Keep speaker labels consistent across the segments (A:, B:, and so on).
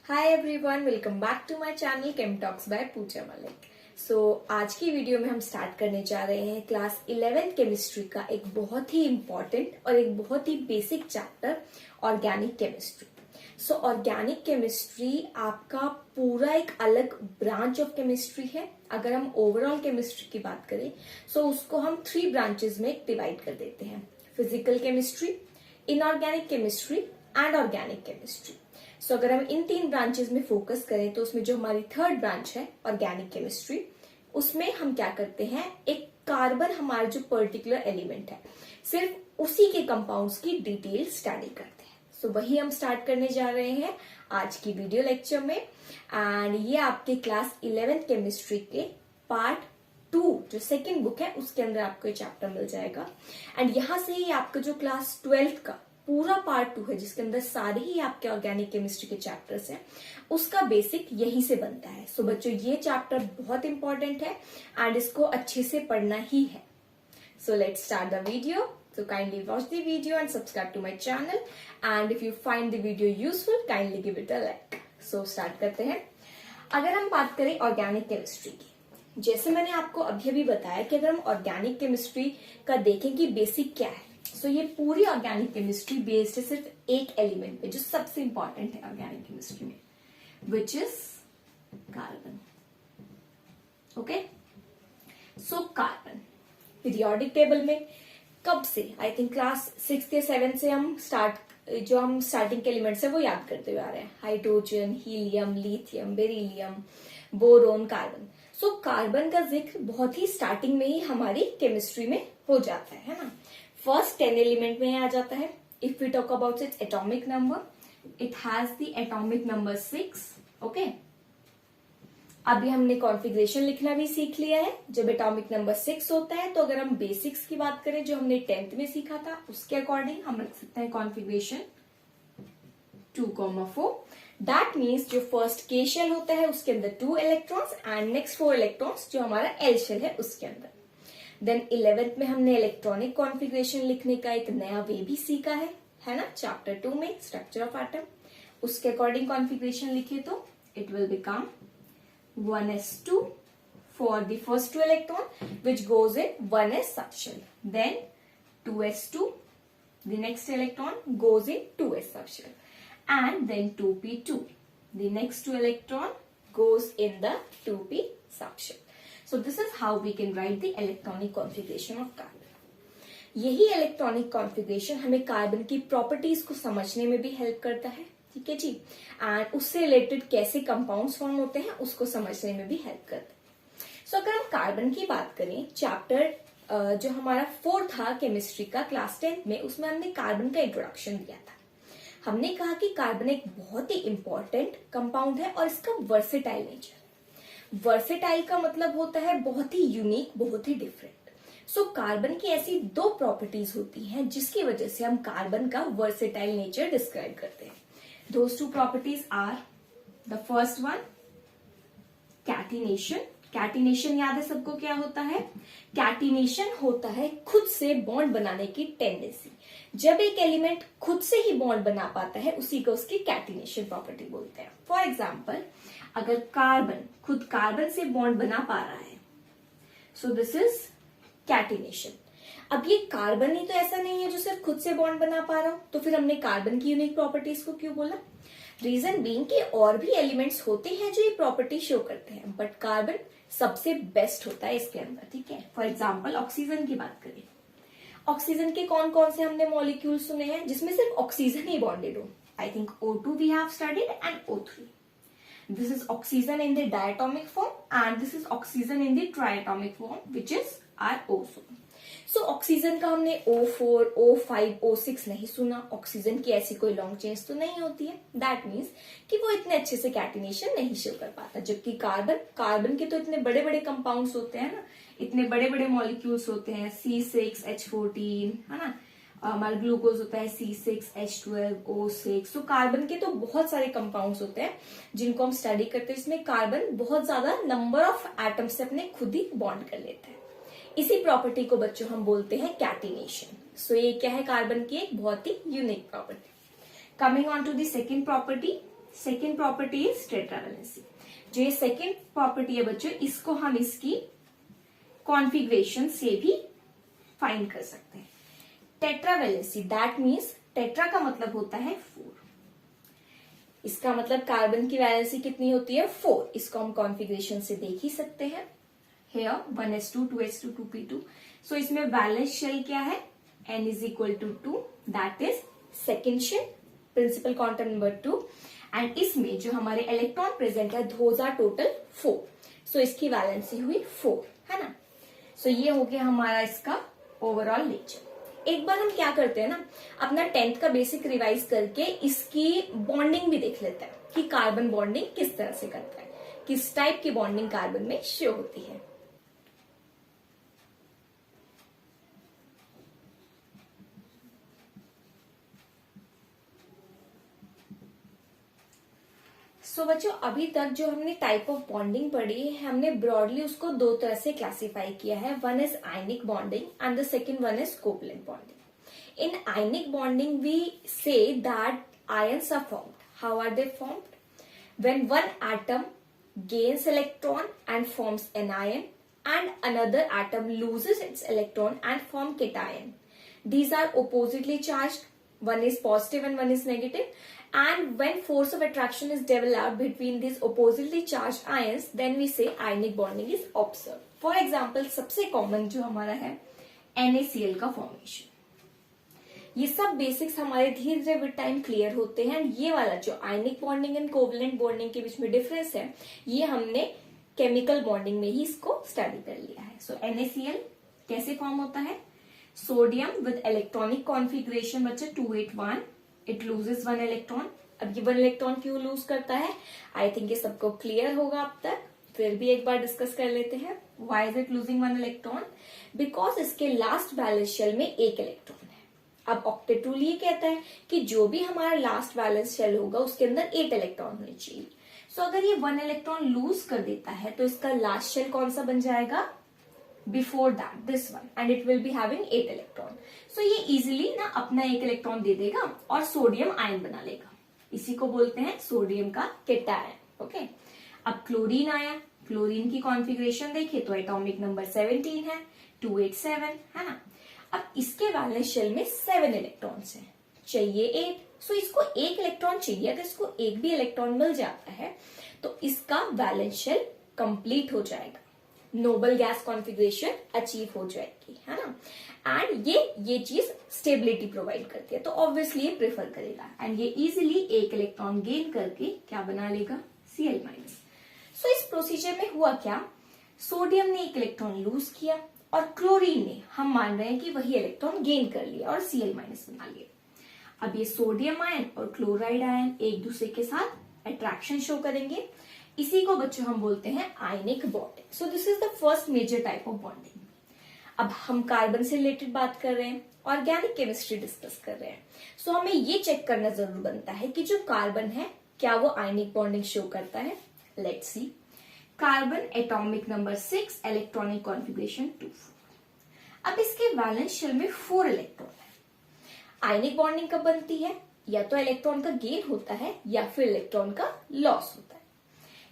A: Hi everyone, welcome back to my channel Chem Talks by Pooja Malik. आज की video में हम स्टार्ट करने जा रहे हैं क्लास 11 केमिस्ट्री का एक बहुत ही इम्पोर्टेंट और एक बहुत ही basic chapter organic chemistry. Organic chemistry आपका पूरा एक अलग ब्रांच ऑफ केमिस्ट्री है। अगर हम ओवरऑल केमिस्ट्री की बात करें उसको हम 3 ब्रांचेस में डिवाइड कर देते हैं: physical chemistry, inorganic chemistry and organic chemistry. अगर हम इन 3 ब्रांचेस में फोकस करें तो उसमें जो हमारी थर्ड ब्रांच है ऑर्गेनिक केमिस्ट्री, उसमें हम क्या करते हैं, एक कार्बन हमारा जो पर्टिकुलर एलिमेंट है सिर्फ उसी के कंपाउंड्स की डिटेल स्टडी करते हैं। वही हम स्टार्ट करने जा रहे हैं आज की वीडियो लेक्चर में। एंड ये आपके क्लास 11 केमिस्ट्री के पार्ट 2 जो सेकेंड बुक है उसके अंदर आपको ये चैप्टर मिल जाएगा। एंड यहाँ से ही आपका जो क्लास 12 का पूरा पार्ट 2 है जिसके अंदर सारे ही आपके ऑर्गेनिक केमिस्ट्री के चैप्टर्स हैं, उसका बेसिक यही से बनता है। बच्चों, ये चैप्टर बहुत इंपॉर्टेंट है एंड इसको अच्छे से पढ़ना ही है। Let's start the video. Kindly watch the video and subscribe to my channel, and if you find the video useful kindly give it a like. Start करते हैं। अगर हम बात करें ऑर्गेनिक केमिस्ट्री की, जैसे मैंने आपको अभी बताया कि अगर हम ऑर्गेनिक केमिस्ट्री का देखें कि बेसिक क्या है, ये पूरी ऑर्गेनिक केमिस्ट्री बेस्ड है सिर्फ एक एलिमेंट पे जो सबसे इंपॉर्टेंट है ऑर्गेनिक केमिस्ट्री में, which is carbon. Okay, carbon periodic table में कब से, आई थिंक क्लास 6 या 7 से हम स्टार्टिंग के एलिमेंट्स है वो याद करते हुए आ रहे हैं: hydrogen, helium, lithium, beryllium, boron, carbon. Carbon का जिक्र बहुत ही स्टार्टिंग में ही हमारी केमिस्ट्री में हो जाता है ना। फर्स्ट 10 एलिमेंट में आ जाता है। If we talk about its atomic number, it has the atomic number 6। Okay, अभी हमने कॉन्फ़िगरेशन लिखना भी सीख लिया है। जब एटॉमिक नंबर 6 होता है तो अगर हम बेसिक्स की बात करें जो हमने 10th में सीखा था उसके अकॉर्डिंग हम रख सकते हैं कॉन्फ़िगरेशन 2,4। दैट मीन्स जो फर्स्ट के शेल होता है उसके अंदर 2 इलेक्ट्रॉन्स एंड नेक्स्ट 4 इलेक्ट्रॉन्स जो हमारा एल शेल है उसके अंदर। देन 11th में हमने इलेक्ट्रॉनिक कॉन्फ़िगरेशन लिखने का एक नया वे भी सीखा है ना, चैप्टर 2 में स्ट्रक्चर ऑफ एटम। उसके अकॉर्डिंग कॉन्फ़िगरेशन लिखे तो it will become 1s2 for the first 2 electron which goes in 1s subshell, then 2s2 the next electron goes in 2s subshell, and then 2p2 the next 2 electron goes in the 2p subshell. This is how we can write the electronic configuration of carbon. यही electronic configuration हमें carbon की properties को समझने में भी help करता है, ठीक है जी, एंड उससे रिलेटेड कैसे कंपाउंड्स फॉर्म होते हैं उसको समझने में भी हेल्प करता है। अगर हम कार्बन की बात करें, चैप्टर जो हमारा 4 था केमिस्ट्री का क्लास 10th में, उसमें हमने कार्बन का इंट्रोडक्शन दिया था। हमने कहा कि कार्बन एक बहुत ही इंपॉर्टेंट कंपाउंड है और इसका वर्सेटाइल नेचर। वर्सेटाइल का मतलब होता है बहुत ही यूनिक, बहुत ही डिफरेंट। कार्बन की ऐसी 2 प्रॉपर्टीज होती हैं जिसकी वजह से हम कार्बन का वर्सेटाइल नेचर डिस्क्राइब करते हैं। Those 2 properties are, the first one catenation. Catenation याद है सबको क्या होता है? कैटिनेशन होता है खुद से बॉन्ड बनाने की टेंडेंसी। जब एक एलिमेंट खुद से ही बॉन्ड बना पाता है उसी को उसकी कैटिनेशन प्रॉपर्टी बोलते हैं। फॉर एग्जाम्पल, अगर कार्बन खुद कार्बन से बॉन्ड बना पा रहा है, सो दिस इज कैटिनेशन। अब ये कार्बन ही तो ऐसा नहीं है जो सिर्फ खुद से बॉन्ड बना पा रहा हो, तो फिर हमने कार्बन की यूनिक प्रॉपर्टीज को क्यों बोला? रीजन बीइंग कि और भी एलिमेंट्स होते हैं जो ये प्रॉपर्टी शो करते हैं, बट कार्बन सबसे बेस्ट होता है इसके अंदर, ठीक है। फॉर एग्जाम्पल, ऑक्सीजन की बात करें, ऑक्सीजन के कौन कौन से हमने मॉलिक्यूल सुने हैं जिसमें सिर्फ ऑक्सीजन ही बॉन्डेड हो? I think O2 we have studied and O3. This is oxygen in the diatomic form and this is oxygen in the triatomic form, which is our ozone. Oxygen का हमने O4, O5, O6 नहीं सुना। Oxygen की ऐसी कोई long chains तो नहीं होती है। दैट मीन्स कि वो इतने अच्छे से कैटिनेशन नहीं शो कर पाता, जबकि कार्बन के तो इतने बड़े बड़े कंपाउंड्स होते हैं ना, इतने बड़े बड़े मॉलिक्यूल्स होते हैं, C6H14 है ना, हमारा ग्लूकोज होता है C6H12O6। कार्बन के तो बहुत सारे कंपाउंड्स होते हैं जिनको हम स्टडी करते हैं, इसमें कार्बन बहुत ज्यादा नंबर ऑफ एटम्स से अपने खुद ही बॉन्ड कर लेता है। इसी प्रॉपर्टी को बच्चों हम बोलते हैं कैटिनेशन। ये क्या है? कार्बन की एक बहुत ही unique property. Coming on to the second property, second property is tetravalency. जो ये सेकेंड प्रॉपर्टी है बच्चों, इसको हम इसकी कॉन्फ़िगरेशन से भी फाइंड कर सकते हैं। टेट्रावैलेंसी दैट मीन्स टेट्रा का मतलब होता है 4। इसका मतलब कार्बन की वैलेंसी कितनी होती है 4। इसको हम कॉन्फ़िगरेशन से देख ही सकते हैं। Hair 1s2 2s2 2p2। सो इसमें वैलेंस शेल क्या है, n is equal to 2, that is second shell, principal quantum number 2। And इसमें जो हमारे इलेक्ट्रॉन प्रेजेंट है दोज आर टोटल 4। सो इसकी वैलेंसी हुई 4, है ना। सो ये हो गया हमारा इसका ओवरऑल नेचर। एक बार हम क्या करते हैं ना, अपना 10th का बेसिक रिवाइज करके इसकी बॉन्डिंग भी देख लेते हैं कि कार्बन बॉन्डिंग किस तरह से करता है, किस टाइप की बॉन्डिंग कार्बन में शो होती है। सो बच्चों, अभी तक जो हमने टाइप ऑफ बॉन्डिंग पढ़ी है, हमने ब्रॉडली उसको दो तरह से क्लासिफाई किया है। One is ionic bonding and the second one is covalent bonding. In ionic bonding, we say that ions are formed. How are they formed? When one atom gains electron and forms an ion, and another atom loses its electron and form cation. These are oppositely charged. One is positive and one is negative. And when force of attraction is developed between these oppositely charged ions, then we say ionic bonding is observed. For example, सबसे common जो हमारा है NaCl का formation। ये सब basics हमारे धीरे धीरे विद टाइम क्लियर होते हैं। ये वाला जो ionic bonding and covalent bonding के बीच में डिफरेंस है, ये हमने केमिकल बॉन्डिंग में ही इसको स्टडी कर लिया है। सो NaCl कैसे फॉर्म होता है, सोडियम विद इलेक्ट्रॉनिक कॉन्फ़िगरेशन बच्चे 281, इट लूजेस 1 इलेक्ट्रॉन। अब ये 1 इलेक्ट्रॉन क्यों लूज करता है, आई थिंक ये सबको क्लियर होगा अब तक, फिर भी एक बार डिस्कस कर लेते हैं। Why is it losing 1 electron, because इसके लास्ट वैलेंस शेल में 1 इलेक्ट्रॉन है। अब ऑक्टेट रूल ये कहता है कि जो भी हमारा लास्ट वैलेंस शेल होगा उसके अंदर 8 इलेक्ट्रॉन होने चाहिए। सो अगर ये 1 इलेक्ट्रॉन लूज कर देता है तो इसका लास्ट शेल कौन सा बन जाएगा, before that this one, and it will be having 8 electron. So ये इजिली ना अपना 1 इलेक्ट्रॉन दे देगा और सोडियम आयन बना लेगा। इसी को बोलते हैं सोडियम का केटायन। ओके, अब क्लोरीन आया, क्लोरीन की कॉन्फ़िगरेशन देखे तो एटॉमिक नंबर 17 है, 287, है ना। अब इसके वैलेंस शेल में 7 इलेक्ट्रॉन्स हैं, चाहिए 8। सो इसको 1 इलेक्ट्रॉन चाहिए। अगर इसको एक भी इलेक्ट्रॉन मिल जाता है तो इसका वैलेंस शेल कंप्लीट हो जाएगा, नोबल गैस कॉन्फ़िगरेशन अचीव हो जाएगी, है ना। एंड ये चीज स्टेबिलिटी प्रोवाइड करती है, तो ऑब्वियसली ये प्रेफर करेगा एंड ये इजिली 1 इलेक्ट्रॉन गेन करके क्या बना लेगा, Cl-। सो इस प्रोसीजर में हुआ क्या, सोडियम ने 1 इलेक्ट्रॉन लूज किया और क्लोरीन ने, हम मान रहे हैं कि वही इलेक्ट्रॉन गेन कर लिया और Cl- बना लिया। अब ये सोडियम आयन और क्लोराइड आयन एक दूसरे के साथ अट्रैक्शन शो करेंगे। इसी को बच्चों हम बोलते हैं ionic bonding. So this is the first major type of bonding. अब हम कार्बन से रिलेटेड बात कर रहे हैं, ऑर्गेनिक केमिस्ट्री डिस्कस कर रहे हैं। सो हमें ये चेक करना जरूर बनता है कि जो कार्बन है क्या वो आयनिक बॉन्डिंग शो करता है। Let's see, carbon atomic number 6, electronic configuration 2। अब इसके वैलेंस शेल में 4 इलेक्ट्रॉन है। आयनिक बॉन्डिंग कब बनती है, या तो इलेक्ट्रॉन का गेन होता है या फिर इलेक्ट्रॉन का लॉस होता है।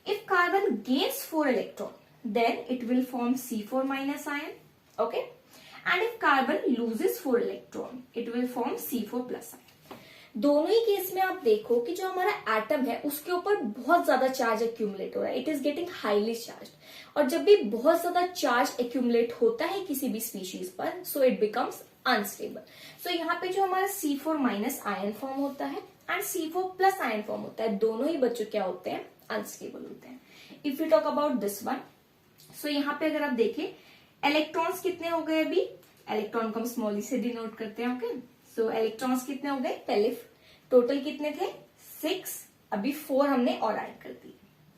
A: If carbon gains 4 electron then it will form C4 minus ion, okay, and if carbon loses 4 electron it will form C4 plus ion. दोनों ही केस में आप देखो कि जो हमारा एटम है उसके ऊपर बहुत ज्यादा चार्ज एक्यूमुलेट हो रहा है, it is getting highly charge. और जब भी बहुत ज्यादा चार्ज एक्यूमुलेट होता है किसी भी स्पीशीज पर, सो इट बिकम्स अनस्टेबल। सो यहाँ पे जो हमारा C4 माइनस आयन फॉर्म होता है and C4 plus ion form होता है, दोनों ही बच्चों क्या होते हैं, अनस्टेबल होते हैं। If you talk about this one, so यहाँ पे अगर आप देखें इलेक्ट्रॉन्स कितने हो गए, अभी इलेक्ट्रॉन को हम स्मॉल से डिनोट करते हैं, ओके। सो इलेक्ट्रॉन्स कितने हो गए, पहले टोटल कितने थे 6, अभी 4 हमने और ऐड कर दी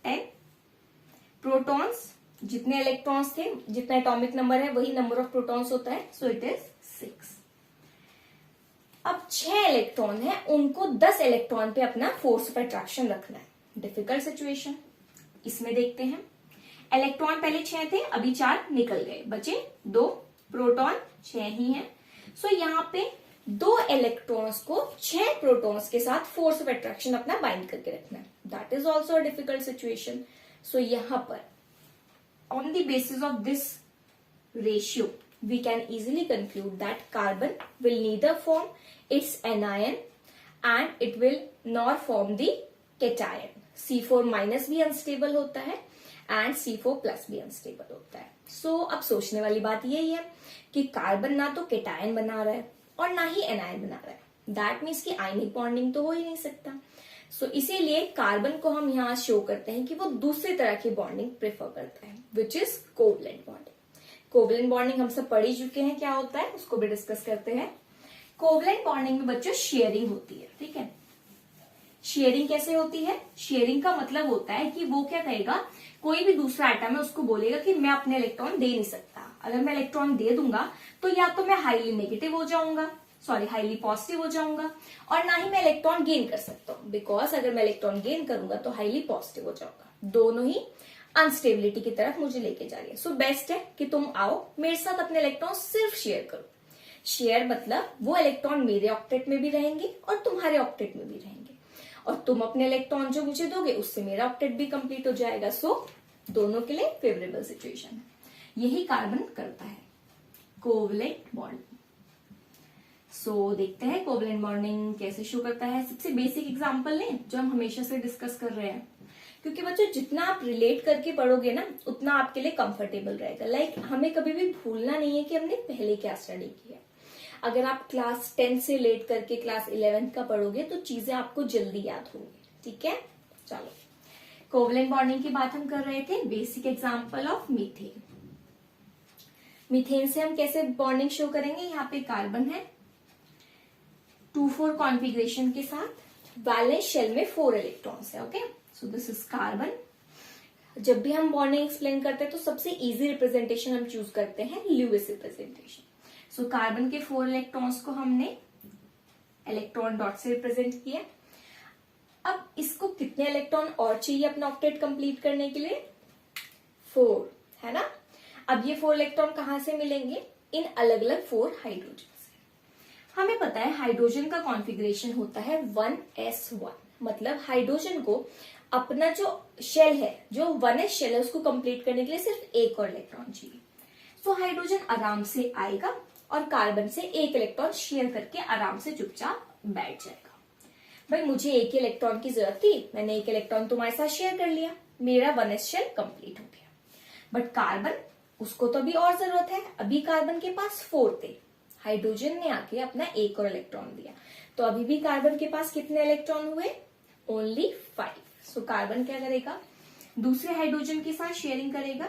A: 10। प्रोटॉन्स, जितने इलेक्ट्रॉन्स थे, जितना एटॉमिक नंबर है वही नंबर ऑफ प्रोटॉन्स होता है, सो इट इज 6। अब 6 इलेक्ट्रॉन है, उनको 10 इलेक्ट्रॉन पे अपना फोर्स ऑफ अट्रैक्शन रखना है। Difficult situation. इसमें देखते हैं, इलेक्ट्रॉन पहले 6 थे, अभी 4 निकल गए, बचे 2, प्रोटॉन 6 ही हैं। सो यहाँ पे 2 इलेक्ट्रॉन्स को 6 प्रोटॉन्स के साथ फोर्स ऑफ अट्रैक्शन अपना बाइंड करके रखना है. That is also a difficult situation. So यहां पर on the basis of this ratio we can easily conclude that carbon will neither form its anion and it will nor form the cation. C4 minus भी unstable होता है and C4 plus भी unstable होता है. सो अब सोचने वाली बात यही है कि कार्बन ना तो केटायन बना रहा है और ना ही एनायन बना रहा है. दैट मीन्स कि आयनिक बॉन्डिंग तो हो ही नहीं सकता. सो इसीलिए कार्बन को हम यहाँ शो करते हैं कि वो दूसरी तरह की बॉन्डिंग प्रेफर करता है which is covalent bonding. Covalent bonding हम सब पढ़ ही चुके हैं क्या होता है, उसको भी डिस्कस करते हैं. कोवलेंट बॉन्डिंग में बच्चों शेयरिंग होती है. ठीक है, शेयरिंग कैसे होती है? शेयरिंग का मतलब होता है कि वो क्या कहेगा, कोई भी दूसरा एटम है उसको बोलेगा कि मैं अपने इलेक्ट्रॉन दे नहीं सकता. अगर मैं इलेक्ट्रॉन दे दूंगा तो या तो मैं हाईली नेगेटिव हो जाऊंगा, हाईली पॉजिटिव हो जाऊंगा, और ना ही मैं इलेक्ट्रॉन गेन कर सकता हूँ. बिकॉज अगर मैं इलेक्ट्रॉन गेन करूंगा तो हाईली पॉजिटिव हो जाऊंगा. दोनों ही अनस्टेबिलिटी की तरफ मुझे लेके जा रही है. सो बेस्ट है कि तुम आओ मेरे साथ अपने इलेक्ट्रॉन सिर्फ शेयर करो. शेयर मतलब वो इलेक्ट्रॉन मेरे ऑक्टेट में भी रहेंगे और तुम्हारे ऑक्टेट में भी रहेंगे, और तुम अपने इलेक्ट्रॉन जो मुझे दोगे उससे मेरा ऑक्टेट भी कंप्लीट हो जाएगा. सो दोनों के लिए फेवरेबल सिचुएशन है. यही कार्बन करता है, कोवलेंट बॉन्डिंग. सो देखते हैं कोवलेंट बॉन्डिंग कैसे शो करता है. सबसे बेसिक एग्जांपल लें जो हम हमेशा से डिस्कस कर रहे हैं, क्योंकि बच्चों जितना आप रिलेट करके पढ़ोगे ना उतना आपके लिए कंफर्टेबल रहेगा. लाइक हमें कभी भी भूलना नहीं है कि हमने पहले क्या स्टडी किया है. अगर आप क्लास 10 से लेट करके क्लास 11 का पढ़ोगे तो चीजें आपको जल्दी याद होंगी. ठीक है, चलो कोवलेंट बॉन्डिंग की बात हम कर रहे थे. Basic example of methane. Methane से हम कैसे बॉन्डिंग शो करेंगे? यहाँ पे कार्बन है 2,4 कॉन्फिगरेशन के साथ, वैलेंस शेल में 4 इलेक्ट्रॉन्स है. Okay, so this is carbon. जब भी हम बॉन्डिंग एक्सप्लेन करते हैं तो सबसे इजी रिप्रेजेंटेशन हम चूज करते हैं ल्यूइस रिप्रेजेंटेशन. सो कार्बन के 4 इलेक्ट्रॉन्स को हमने इलेक्ट्रॉन डॉट से रिप्रेजेंट किया. अब इसको कितने इलेक्ट्रॉन और चाहिए अपना ऑक्टेट कंप्लीट करने के लिए? 4, है ना. अब ये 4 इलेक्ट्रॉन कहां से मिलेंगे? इन अलग अलग 4 हाइड्रोजन से. हमें पता है हाइड्रोजन का कॉन्फ़िगरेशन होता है 1s1. मतलब हाइड्रोजन को अपना जो शेल है, जो 1s शेल है, उसको कंप्लीट करने के लिए सिर्फ एक और इलेक्ट्रॉन चाहिए. सो हाइड्रोजन आराम से आएगा और कार्बन से एक इलेक्ट्रॉन शेयर करके आराम से चुपचाप बैठ जाएगा. भाई मुझे एक ही इलेक्ट्रॉन की जरूरत थी, मैंने एक इलेक्ट्रॉन तुम्हारे साथ शेयर कर लिया, मेरा 1s शेल कंप्लीट हो गया. बट कार्बन, उसको तो अभी और जरूरत है. अभी कार्बन के पास 4 थे, हाइड्रोजन ने आके अपना एक और इलेक्ट्रॉन दिया, तो अभी भी कार्बन के पास कितने इलेक्ट्रॉन हुए? ओनली 5. सो कार्बन क्या करेगा? दूसरे हाइड्रोजन के साथ शेयरिंग करेगा.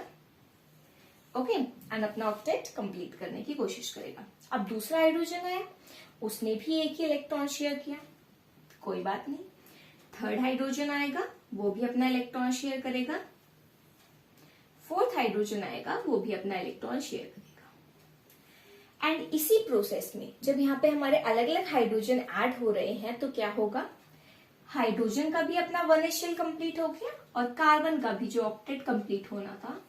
A: ओके, एंड अपना ऑक्टेट कंप्लीट करने की कोशिश करेगा. अब दूसरा हाइड्रोजन आया, उसने भी एक ही इलेक्ट्रॉन शेयर किया, कोई बात नहीं. थर्ड हाइड्रोजन आएगा, वो भी अपना इलेक्ट्रॉन शेयर करेगा. फोर्थ हाइड्रोजन आएगा, वो भी अपना इलेक्ट्रॉन शेयर करेगा. एंड इसी प्रोसेस में जब यहाँ पे हमारे अलग अलग हाइड्रोजन ऐड हो रहे हैं तो क्या होगा? हाइड्रोजन का भी अपना 1s शेल कंप्लीट हो गया और कार्बन का भी जो ऑक्टेट कंप्लीट होना था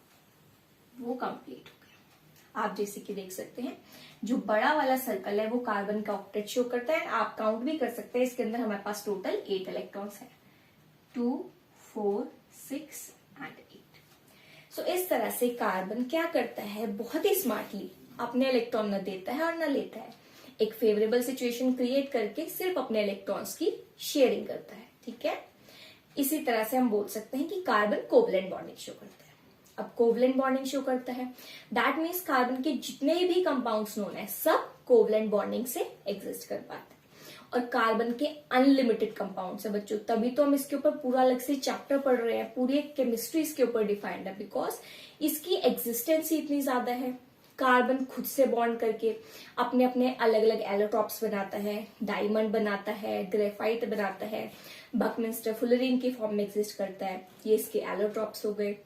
A: वो कंप्लीट हो गया. आप जैसे कि देख सकते हैं जो बड़ा वाला सर्कल है वो कार्बन का ऑक्टेट शो करता है. आप काउंट भी कर सकते हैं, इसके अंदर हमारे पास टोटल 8 इलेक्ट्रॉन्स है. 2, 4, 6 एंड 8. सो इस तरह से कार्बन क्या करता है? बहुत ही स्मार्टली अपने इलेक्ट्रॉन न देता है और न लेता है. एक फेवरेबल सिचुएशन क्रिएट करके सिर्फ अपने इलेक्ट्रॉन्स की शेयरिंग करता है. ठीक है, इसी तरह से हम बोल सकते हैं कि कार्बन कोवलेंट बॉन्डिंग शो करता है. अब कोवलेंट बॉन्डिंग शो करता है, दैट मीन्स कार्बन के जितने भी कंपाउंड्स नोन है सब कोवलेंट बॉन्डिंग से एग्जिस्ट कर पाते हैं. और कार्बन के अनलिमिटेड कंपाउंड्स है बच्चों, तभी तो हम इसके ऊपर पूरा अलग से चैप्टर पढ़ रहे हैं, पूरी एक केमिस्ट्री इसके ऊपर डिफाइंड है, बिकॉज इसकी एग्जिस्टेंस ही इतनी ज्यादा है. कार्बन खुद से बॉन्ड करके अपने अपने अलग अलग एलोट्रॉप्स बनाता है, डायमंड बनाता है, ग्रेफाइट बनाता है, बकमिंस्टर फुलरीन की फॉर्म में एग्जिस्ट करता है. ये इसके एलोट्रॉप्स हो गए.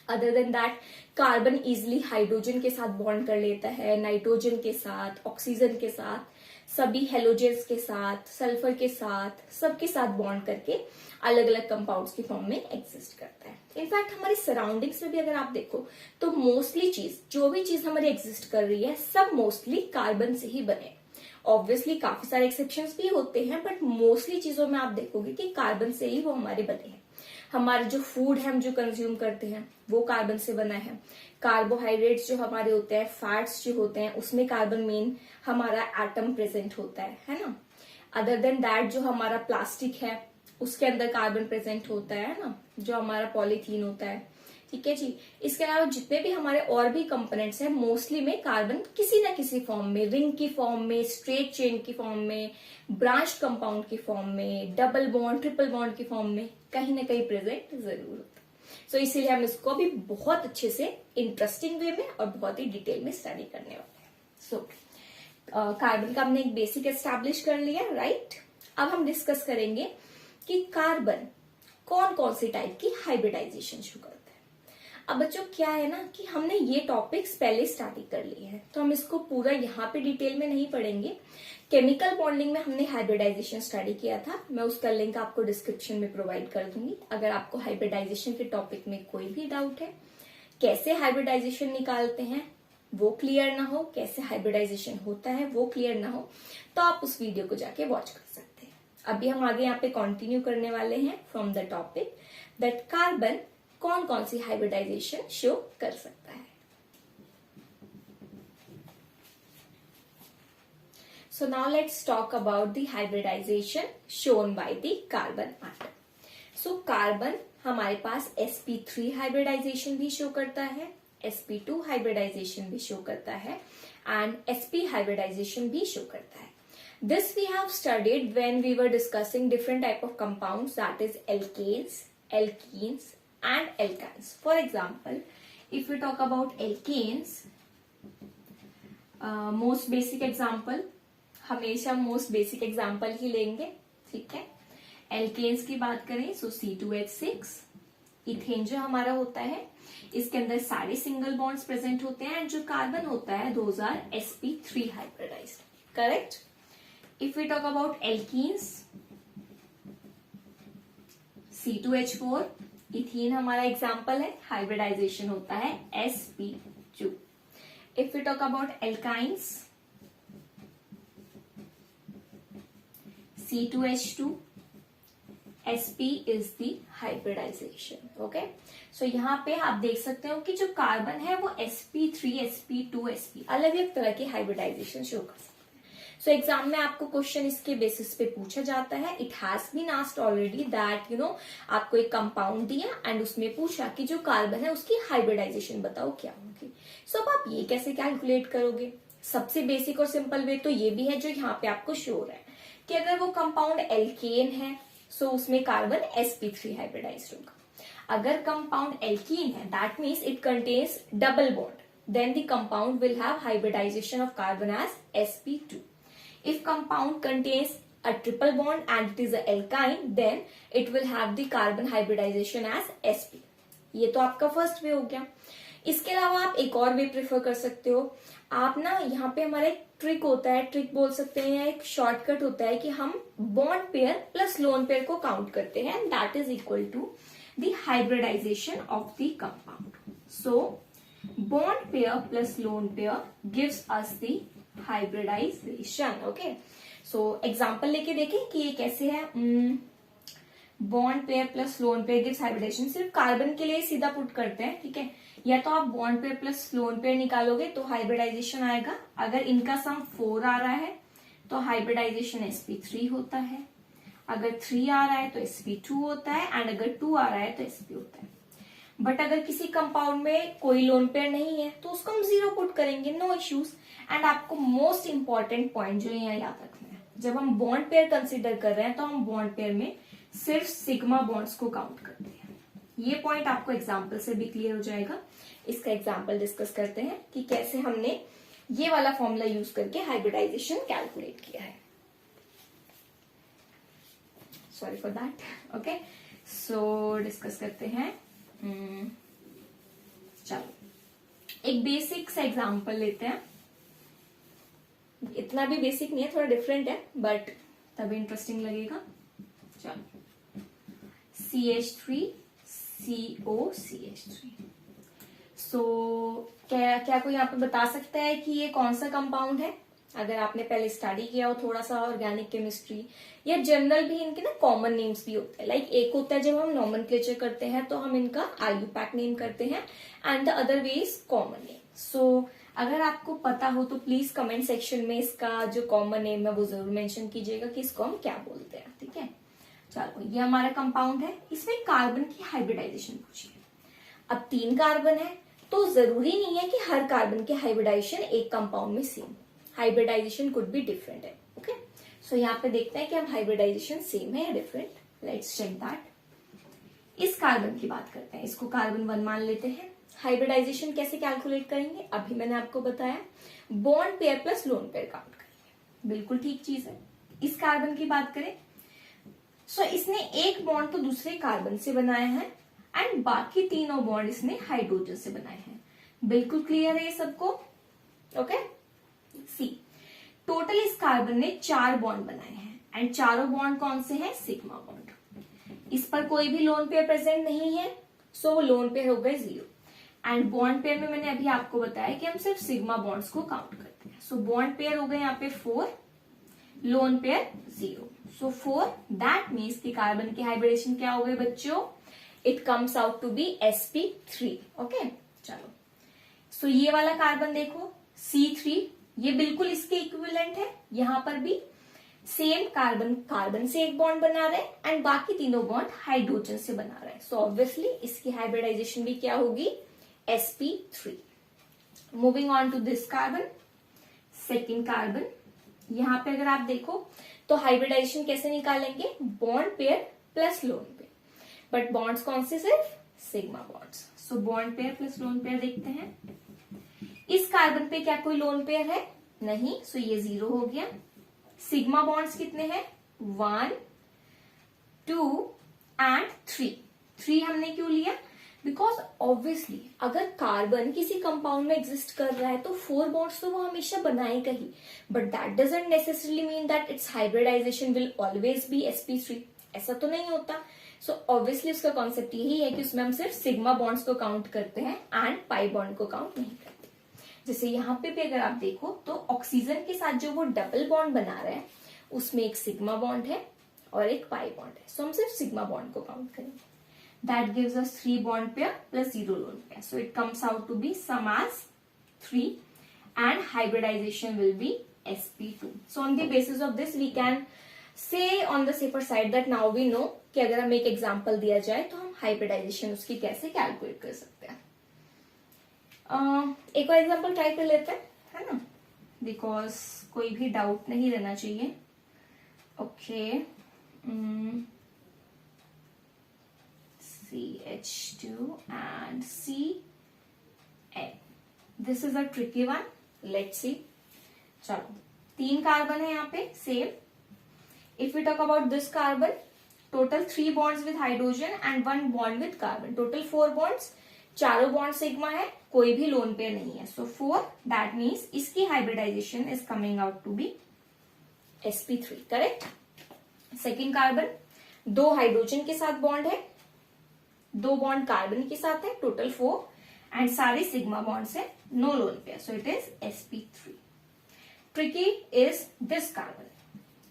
A: Other than that carbon easily hydrogen के साथ बॉन्ड कर लेता है, नाइट्रोजन के साथ, ऑक्सीजन के साथ, सभी हेलोजेंस के साथ, सल्फर के साथ, सबके साथ बॉन्ड करके अलग अलग कंपाउंड्स की फॉर्म में एग्जिस्ट करता है. इनफैक्ट हमारी सराउंडिंग्स में भी अगर आप देखो तो मोस्टली चीज, जो भी चीज हमारी एग्जिस्ट कर रही है, सब मोस्टली कार्बन से ही बने. ऑब्वियसली काफी सारे एक्सेप्शंस भी होते हैं, बट मोस्टली चीजों में आप देखोगे कि कार्बन से ही वो हमारे बने हैं। हमारे जो फूड है, हम जो कंज्यूम करते हैं, वो कार्बन से बना है। कार्बोहाइड्रेट्स जो हमारे होते हैं, फैट्स जो होते हैं, उसमें कार्बन मेन हमारा एटम प्रेजेंट होता है ना। अदर देन दैट जो हमारा प्लास्टिक है, उसके अंदर कार्बन प्रेजेंट होता है ना, जो हमारा पॉलीथीन होता है, ठीक है जी। इसके अलावा जितने भी हमारे और भी कंपोनेंट्स हैं, मोस्टली में कार्बन किसी ना किसी फॉर्म में, रिंग की फॉर्म में, स्ट्रेट चेन की फॉर्म में, ब्रांच कंपाउंड की फॉर्म में, डबल बॉन्ड, ट्रिपल बॉन्ड की फॉर्म में कहीं ना कहीं प्रेजेंट जरूर होता है। सो इसीलिए हम इसको भी बहुत अच्छे से इंटरेस्टिंग वे में और बहुत ही डिटेल में स्टडी करने वाले हैं। सो कार्बन का हमने एक बेसिक एस्टैब्लिश कर लिया, राइट। अब हम डिस्कस करेंगे कि कार्बन कौन कौन सी टाइप की हाइब्रिडाइजेशन शो करता है। अब बच्चों क्या है ना कि हमने ये टॉपिक्स पहले स्टार्ट कर लिए हैं, तो हम इसको पूरा यहाँ पे डिटेल में नहीं पढ़ेंगे। केमिकल बॉन्डिंग में हमने हाइब्रिडाइजेशन स्टडी किया था, मैं उसका लिंक आपको डिस्क्रिप्शन में प्रोवाइड कर दूंगी। अगर आपको हाइब्रिडाइजेशन के टॉपिक में कोई भी डाउट है, कैसे हाइब्रिडाइजेशन निकालते हैं वो क्लियर ना हो, कैसे हाइब्रिडाइजेशन होता है वो क्लियर ना हो, तो आप उस वीडियो को जाके वॉच कर सकते हैं। अभी हम आगे यहाँ पे कंटिन्यू करने वाले हैं from the topic that carbon कौन कौन सी हाइब्रिडाइजेशन शो कर सकता है। So now let's talk about the hybridisation shown by the carbon atom. So carbon हमारे पास sp3 हाइब्रिडाइजेशन भी शो करता है, sp2 हाइब्रिडाइजेशन भी शो करता है एंड sp हाइब्रिडाइजेशन भी शो करता है। This we have studied when we were discussing different type of compounds, that is alkanes, alkenes and alkynes. For example, if we talk about alkanes, most basic example, हमेशा most basic example ही लेंगे, ठीक है। alkanes की बात करें so C2H6, ethane जो हमारा होता है इसके अंदर सारे सिंगल बॉन्ड्स प्रेजेंट होते हैं, एंड जो कार्बन होता है those are sp3 hybridized, correct? If we talk about alkenes, C2H4, ethene हमारा एग्जाम्पल है, हाइब्रिडाइजेशन होता है sp2. If we talk about alkynes, C2H2, sp is the hybridization. Okay, so यहाँ पे आप देख सकते हो कि जो कार्बन है वो sp3, sp2, sp अलग अलग तरह की हाइब्रिडाइजेशन शो कर सकते हैं। सो एग्जाम में आपको क्वेश्चन इसके बेसिस पे पूछा जाता है। It has been asked already that आपको एक कंपाउंड दिया एंड उसमें पूछा कि जो कार्बन है उसकी हाइब्रिडाइजेशन बताओ क्या होगी। सो अब आप ये कैसे कैलकुलेट करोगे? सबसे बेसिक और सिंपल वे तो ये भी है जो यहाँ पे आपको शो हो रहा है कि अगर वो कंपाउंड एल्केन है सो उसमें कार्बन sp3 हाइब्रिडाइज्ड होगा। अगर कंपाउंड एल्कीन है that means it contains double bond, then the compound will have hybridization of carbon as sp2. If compound contains a triple bond and it is an alkyne, then it will have the carbon hybridization as sp. ये तो आपका first way हो गया। इसके अलावा आप एक और वे प्रेफर कर सकते हो। आप ना यहाँ पे हमारा एक ट्रिक होता है, ट्रिक बोल सकते हैं या एक शॉर्टकट होता है कि हम bond pair plus lone pair को काउंट करते हैं, that is equal to the hybridisation of the compound. So bond pair plus lone pair gives us the hybridization. Okay, so example लेके देखें कि ये कैसे है। bond pair plus lone pair gives hybridization, सिर्फ कार्बन के लिए सीधा पुट करते हैं, ठीक है। या तो आप bond pair plus lone pair निकालोगे तो हाइब्रिडाइजेशन आएगा। अगर इनका सम 4 आ रहा है तो हाइब्रिडाइजेशन sp3 होता है, अगर 3 आ रहा है तो sp2 होता है, एंड अगर 2 आ रहा है तो sp होता है। बट अगर किसी कंपाउंड में कोई लोन पेयर नहीं है तो उसको हम 0 पुट करेंगे, नो इश्यूज। एंड आपको मोस्ट इंपॉर्टेंट पॉइंट जो यहाँ याद रखना है, जब हम बॉन्ड पेयर कंसीडर कर रहे हैं तो हम बॉन्ड पेयर में सिर्फ सिग्मा बॉन्ड्स को काउंट करते हैं। ये पॉइंट आपको एग्जाम्पल से भी क्लियर हो जाएगा। इसका एग्जाम्पल डिस्कस करते हैं कि कैसे हमने ये वाला फॉर्मूला यूज करके हाइब्रिडाइजेशन कैलकुलेट किया है। Sorry for that. Okay, so discuss करते हैं। चलो एक बेसिक सा एग्जांपल लेते हैं। इतना भी बेसिक नहीं है, थोड़ा डिफरेंट है बट तभी इंटरेस्टिंग लगेगा। चलो CH3 COCH3। सो क्या कोई यहाँ पे बता सकता है कि ये कौन सा कंपाउंड है? अगर आपने पहले स्टडी किया हो थोड़ा सा ऑर्गेनिक केमिस्ट्री या जनरल भी, इनके ना कॉमन नेम्स भी होते हैं। लाइक एक होता है जब हम नॉमेनक्लेचर करते हैं तो हम इनका IUPAC नेम करते हैं and the other way is common name. So अगर आपको पता हो तो प्लीज कमेंट सेक्शन में इसका जो कॉमन नेम है वो जरूर मेंशन कीजिएगा कि इसको हम क्या बोलते हैं। ठीक है, चलो ये हमारा कंपाउंड है, इसमें कार्बन की हाइब्रिडाइजेशन पूछी है। अब 3 कार्बन है तो जरूरी नहीं है कि हर कार्बन की हाइब्रिडाइजेशन एक कंपाउंड में same, hybridisation could be different है। ओके, सो यहाँ पे देखते हैं कि हम हाइब्रिडाइजेशन सेम है या डिफरेंट। Let's check that. इस कार्बन की बात करते हैं, इसको कार्बन 1 मान लेते हैं। हाइब्रिडाइजेशन कैसे कैलकुलेट करेंगे, अभी मैंने आपको बताया, bond pair plus lone pair count करेंगे। बिल्कुल ठीक चीज है। इस कार्बन की बात करें, सो इसने एक बॉन्ड तो दूसरे कार्बन से बनाया है एंड बाकी तीनों बॉन्ड इसने हाइड्रोजन से बनाए हैं। बिल्कुल क्लियर है ये सबको। ओके, सी टोटल इस कार्बन ने 4 बॉन्ड बनाए हैं एंड चारों बॉन्ड कौन से हैं, सिग्मा बॉन्ड। इस पर कोई भी लोन पेयर प्रेजेंट नहीं है, सो वो लोन पेयर हो गए 0। एंड बॉन्ड पेयर में मैंने अभी आपको बताया कि हम सिर्फ सिग्मा बॉन्ड्स को काउंट करते हैं। सो बॉन्ड पेयर हो गए यहाँ पे 4, lone pair 0। So 4 that means कि कार्बन की हाइब्रिडेशन क्या हो गई बच्चों, it comes out to be sp3। Okay, चलो सो ये वाला कार्बन देखो C3, ये बिल्कुल इसके इक्विवेलेंट है। यहां पर भी सेम कार्बन से एक बॉन्ड बना रहे हैं एंड बाकी तीनों बॉन्ड हाइड्रोजन से बना रहे हैं। सो ऑब्वियसली इसकी हाइब्रिडाइजेशन भी क्या होगी, sp3। Moving on to this carbon, second carbon. यहां पे अगर आप देखो तो हाइब्रिडाइजेशन कैसे निकालेंगे, bond pair plus lone pair, but bonds कौन से, सिर्फ sigma bonds. So bond pair plus lone pair देखते हैं। इस कार्बन पे क्या कोई लोन पेयर है, नहीं, सो ये 0 हो गया। सिग्मा बॉन्ड्स कितने हैं, 1, 2 एंड 3 हमने क्यों लिया, बिकॉज ऑब्वियसली अगर कार्बन किसी कंपाउंड में एग्जिस्ट कर रहा है तो 4 बॉन्ड्स तो वो हमेशा बनाएगा ही, but that doesn't necessarily mean that its hybridisation will always be sp3, ऐसा तो नहीं होता। सो ऑब्वियसली उसका कॉन्सेप्ट यही है कि उसमें हम सिर्फ सिग्मा बॉन्ड्स को काउंट करते हैं एंड पाई बॉन्ड को काउंट नहीं करते। जैसे यहाँ पे भी अगर आप देखो तो ऑक्सीजन के साथ जो वो डबल बॉन्ड बना रहे हैं उसमें एक सिग्मा बॉन्ड है और एक पाई बॉन्ड है, सो हम सिर्फ सिग्मा बॉन्ड को काउंट करेंगे। That gives us 3 bond pair plus 0 lone pair, so it comes out to be sum as 3 and hybridization will be sp2। So on the basis of this we can say on the safer side that now we know कि अगर हमें एक example दिया जाए तो हम hybridisation उसकी कैसे कैलकुलेट कर सकते हैं। एक और एग्जाम्पल ट्राई कर लेते हैं, है ना, बिकॉज कोई भी डाउट नहीं रहना चाहिए। Okay, CH2 and CN, this is a tricky one, let's see. चलो 3 कार्बन है यहाँ पे same. If we talk about this carbon, total 3 bonds with hydrogen and 1 bond with carbon, total 4 bonds, चारों बॉन्ड सिग्मा है, कोई भी lone pair नहीं है। सो 4 दैट मीन्स इसकी hybridization is coming out to be sp3, correct. Second carbon, 2 hydrogen के साथ bond है, 2 बॉन्ड कार्बन के साथ है, टोटल 4 एंड सारे सिग्मा बॉन्ड्स है, no lone pair, so it is sp3। Tricky is this carbon.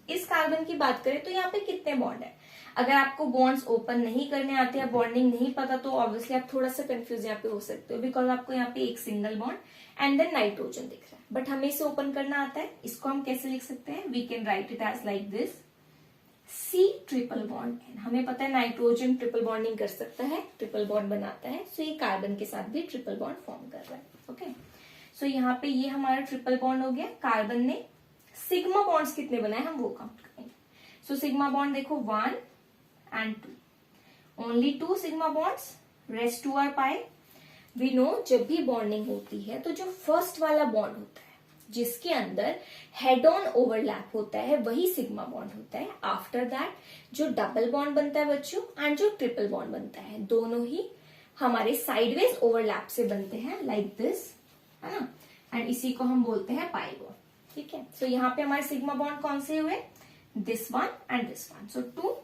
A: इस कार्बन की बात करें तो यहाँ पे कितने बॉन्ड है, अगर आपको बॉन्ड्स ओपन नहीं करने आते हैं, बॉन्डिंग नहीं पता, तो ऑब्वियसली आप थोड़ा सा कंफ्यूज यहाँ पे हो सकते हो, बिकॉज आपको यहाँ पे एक single bond and then nitrogen दिख रहा है, बट हमें इसे ओपन करना आता है। इसको हम कैसे लिख सकते हैं, we can write it as like this, C triple bond N। हमें पता है नाइट्रोजन ट्रिपल बॉन्डिंग कर सकता है, ट्रिपल बॉन्ड बनाता है, सो ये कार्बन के साथ भी ट्रिपल बॉन्ड फॉर्म कर रहा है। ओके, सो यहाँ पे ये हमारा ट्रिपल बॉन्ड हो गया। कार्बन ने सिग्मा बॉन्ड्स कितने बनाए हम वो काउंट करेंगे। सो सिग्मा बॉन्ड देखो 1 and 2, only 2 sigma bonds, rest 2 are pi। we know जब भी बॉन्डिंग होती है तो जो फर्स्ट वाला बॉन्ड होता है जिसके अंदर हेड ऑन ओवरलैप होता है वही सिग्मा बॉन्ड होता है। आफ्टर दैट जो डबल बॉन्ड बनता है बच्चों एंड जो ट्रिपल बॉन्ड बनता है, दोनों ही हमारे साइडवेज ओवरलैप से बनते हैं, लाइक दिस, है ना, एंड इसी को हम बोलते हैं पाई बॉन्ड। ठीक है, सो यहाँ पे हमारे सिग्मा बॉन्ड कौन से हुए, this one and this one, so 2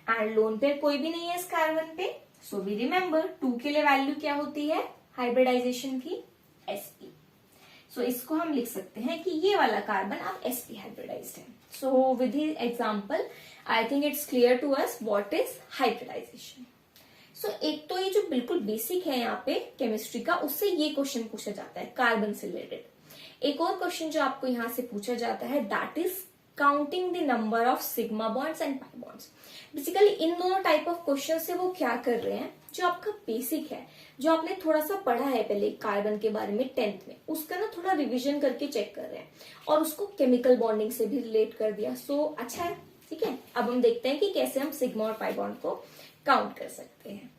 A: and lone pair कोई भी नहीं है इस कार्बन पे, सो वी रिमेम्बर 2 के लिए वैल्यू क्या होती है हाइब्रिडाइजेशन की, sp। सो इसको हम लिख सकते हैं कि ये वाला कार्बन अब sp हाइब्रिडाइज्ड है. So with the example I think it's clear to us what is hybridisation. So एक तो ये जो बिल्कुल बेसिक है यहाँ पे केमिस्ट्री का, उससे ये क्वेश्चन पूछा जाता है कार्बन से रिलेटेड. एक और क्वेश्चन जो आपको यहाँ से पूछा जाता है that is counting the number of sigma bonds and pi bonds. Basically इन दोनों टाइप ऑफ क्वेश्चन से वो क्या कर रहे हैं, जो आपका बेसिक है, जो आपने थोड़ा सा पढ़ा है पहले कार्बन के बारे में 10th में, उसका ना थोड़ा रिवीजन करके चेक कर रहे हैं और उसको केमिकल बॉन्डिंग से भी रिलेट कर दिया. सो अच्छा है, ठीक है. अब हम देखते हैं कि कैसे हम सिग्मा और पाई बॉन्ड को काउंट कर सकते हैं.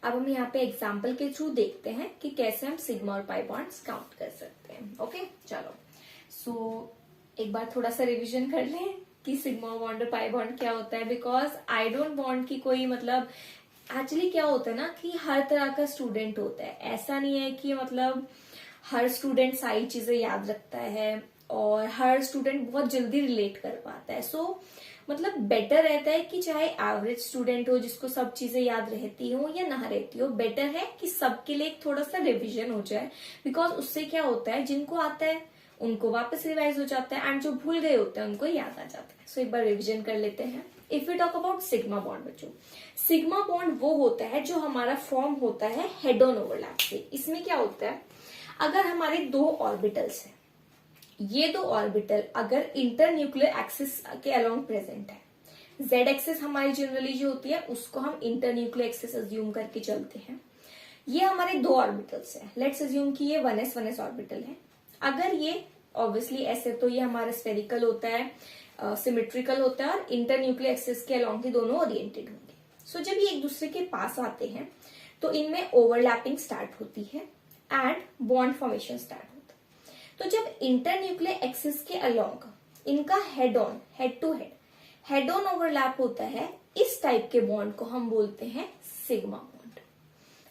A: अब हम यहाँ पे एग्जाम्पल के थ्रू देखते हैं कि कैसे हम सिग्मा और पाई बॉन्ड्स काउंट कर सकते हैं. ओके चलो. सो एक बार थोड़ा सा रिवीजन कर लें कि सिग्मा बॉन्ड और पाई बॉन्ड क्या होता है, बिकॉज आई डोंट वांट कि कोई मतलब एक्चुअली क्या होता है ना कि हर तरह का स्टूडेंट होता है. ऐसा नहीं है कि मतलब हर स्टूडेंट सारी चीजें याद रखता है और हर स्टूडेंट बहुत जल्दी रिलेट कर पाता है. सो मतलब बेटर रहता है कि चाहे एवरेज स्टूडेंट हो जिसको सब चीजें याद रहती हो या ना रहती हो, बेटर है कि सबके लिए थोड़ा सा रिविजन हो जाए. बिकॉज उससे क्या होता है, जिनको आता है उनको वापस रिवाइज हो जाता है एंड जो भूल गए होते हैं उनको याद आ जाता है. सो एक बार रिविजन कर लेते हैं. If you talk about sigma bond बच्चों, सिग्मा बॉन्ड वो होता है जो हमारा फॉर्म होता है हेड ऑन ओवरलैप से. इसमें क्या होता है, अगर हमारे दो ऑर्बिटल्स हैं, ये दो ऑर्बिटल अगर इंटर न्यूक्लियर एक्सिस के अलोंग प्रेजेंट है, जेड एक्सिस हमारी जनरली जो होती है उसको हम इंटर न्यूक्लियर एक्सिस अज्यूम करके चलते हैं. ये हमारे दो ऑर्बिटल्स हैं. लेट्स अज्यूम कि ये 1s ऑर्बिटल है. अगर ये ऑब्वियसली ऐसे तो ये हमारा स्फेरिकल होता है, सिमेट्रिकल होता है और इंटर न्यूक्लियर एक्सिस के अलोंग ही दोनों ओरिएंटेड होंगे. सो जब ये एक दूसरे के पास आते हैं तो इनमें ओवरलैपिंग स्टार्ट होती है एंड बॉन्ड फॉर्मेशन स्टार्ट होता है. तो जब इंटर न्यूक्लियर एक्सिस के अलोंग इनका head on, head on overlap होता है, इस टाइप के बॉन्ड को हम बोलते हैं सिग्मा बॉन्ड.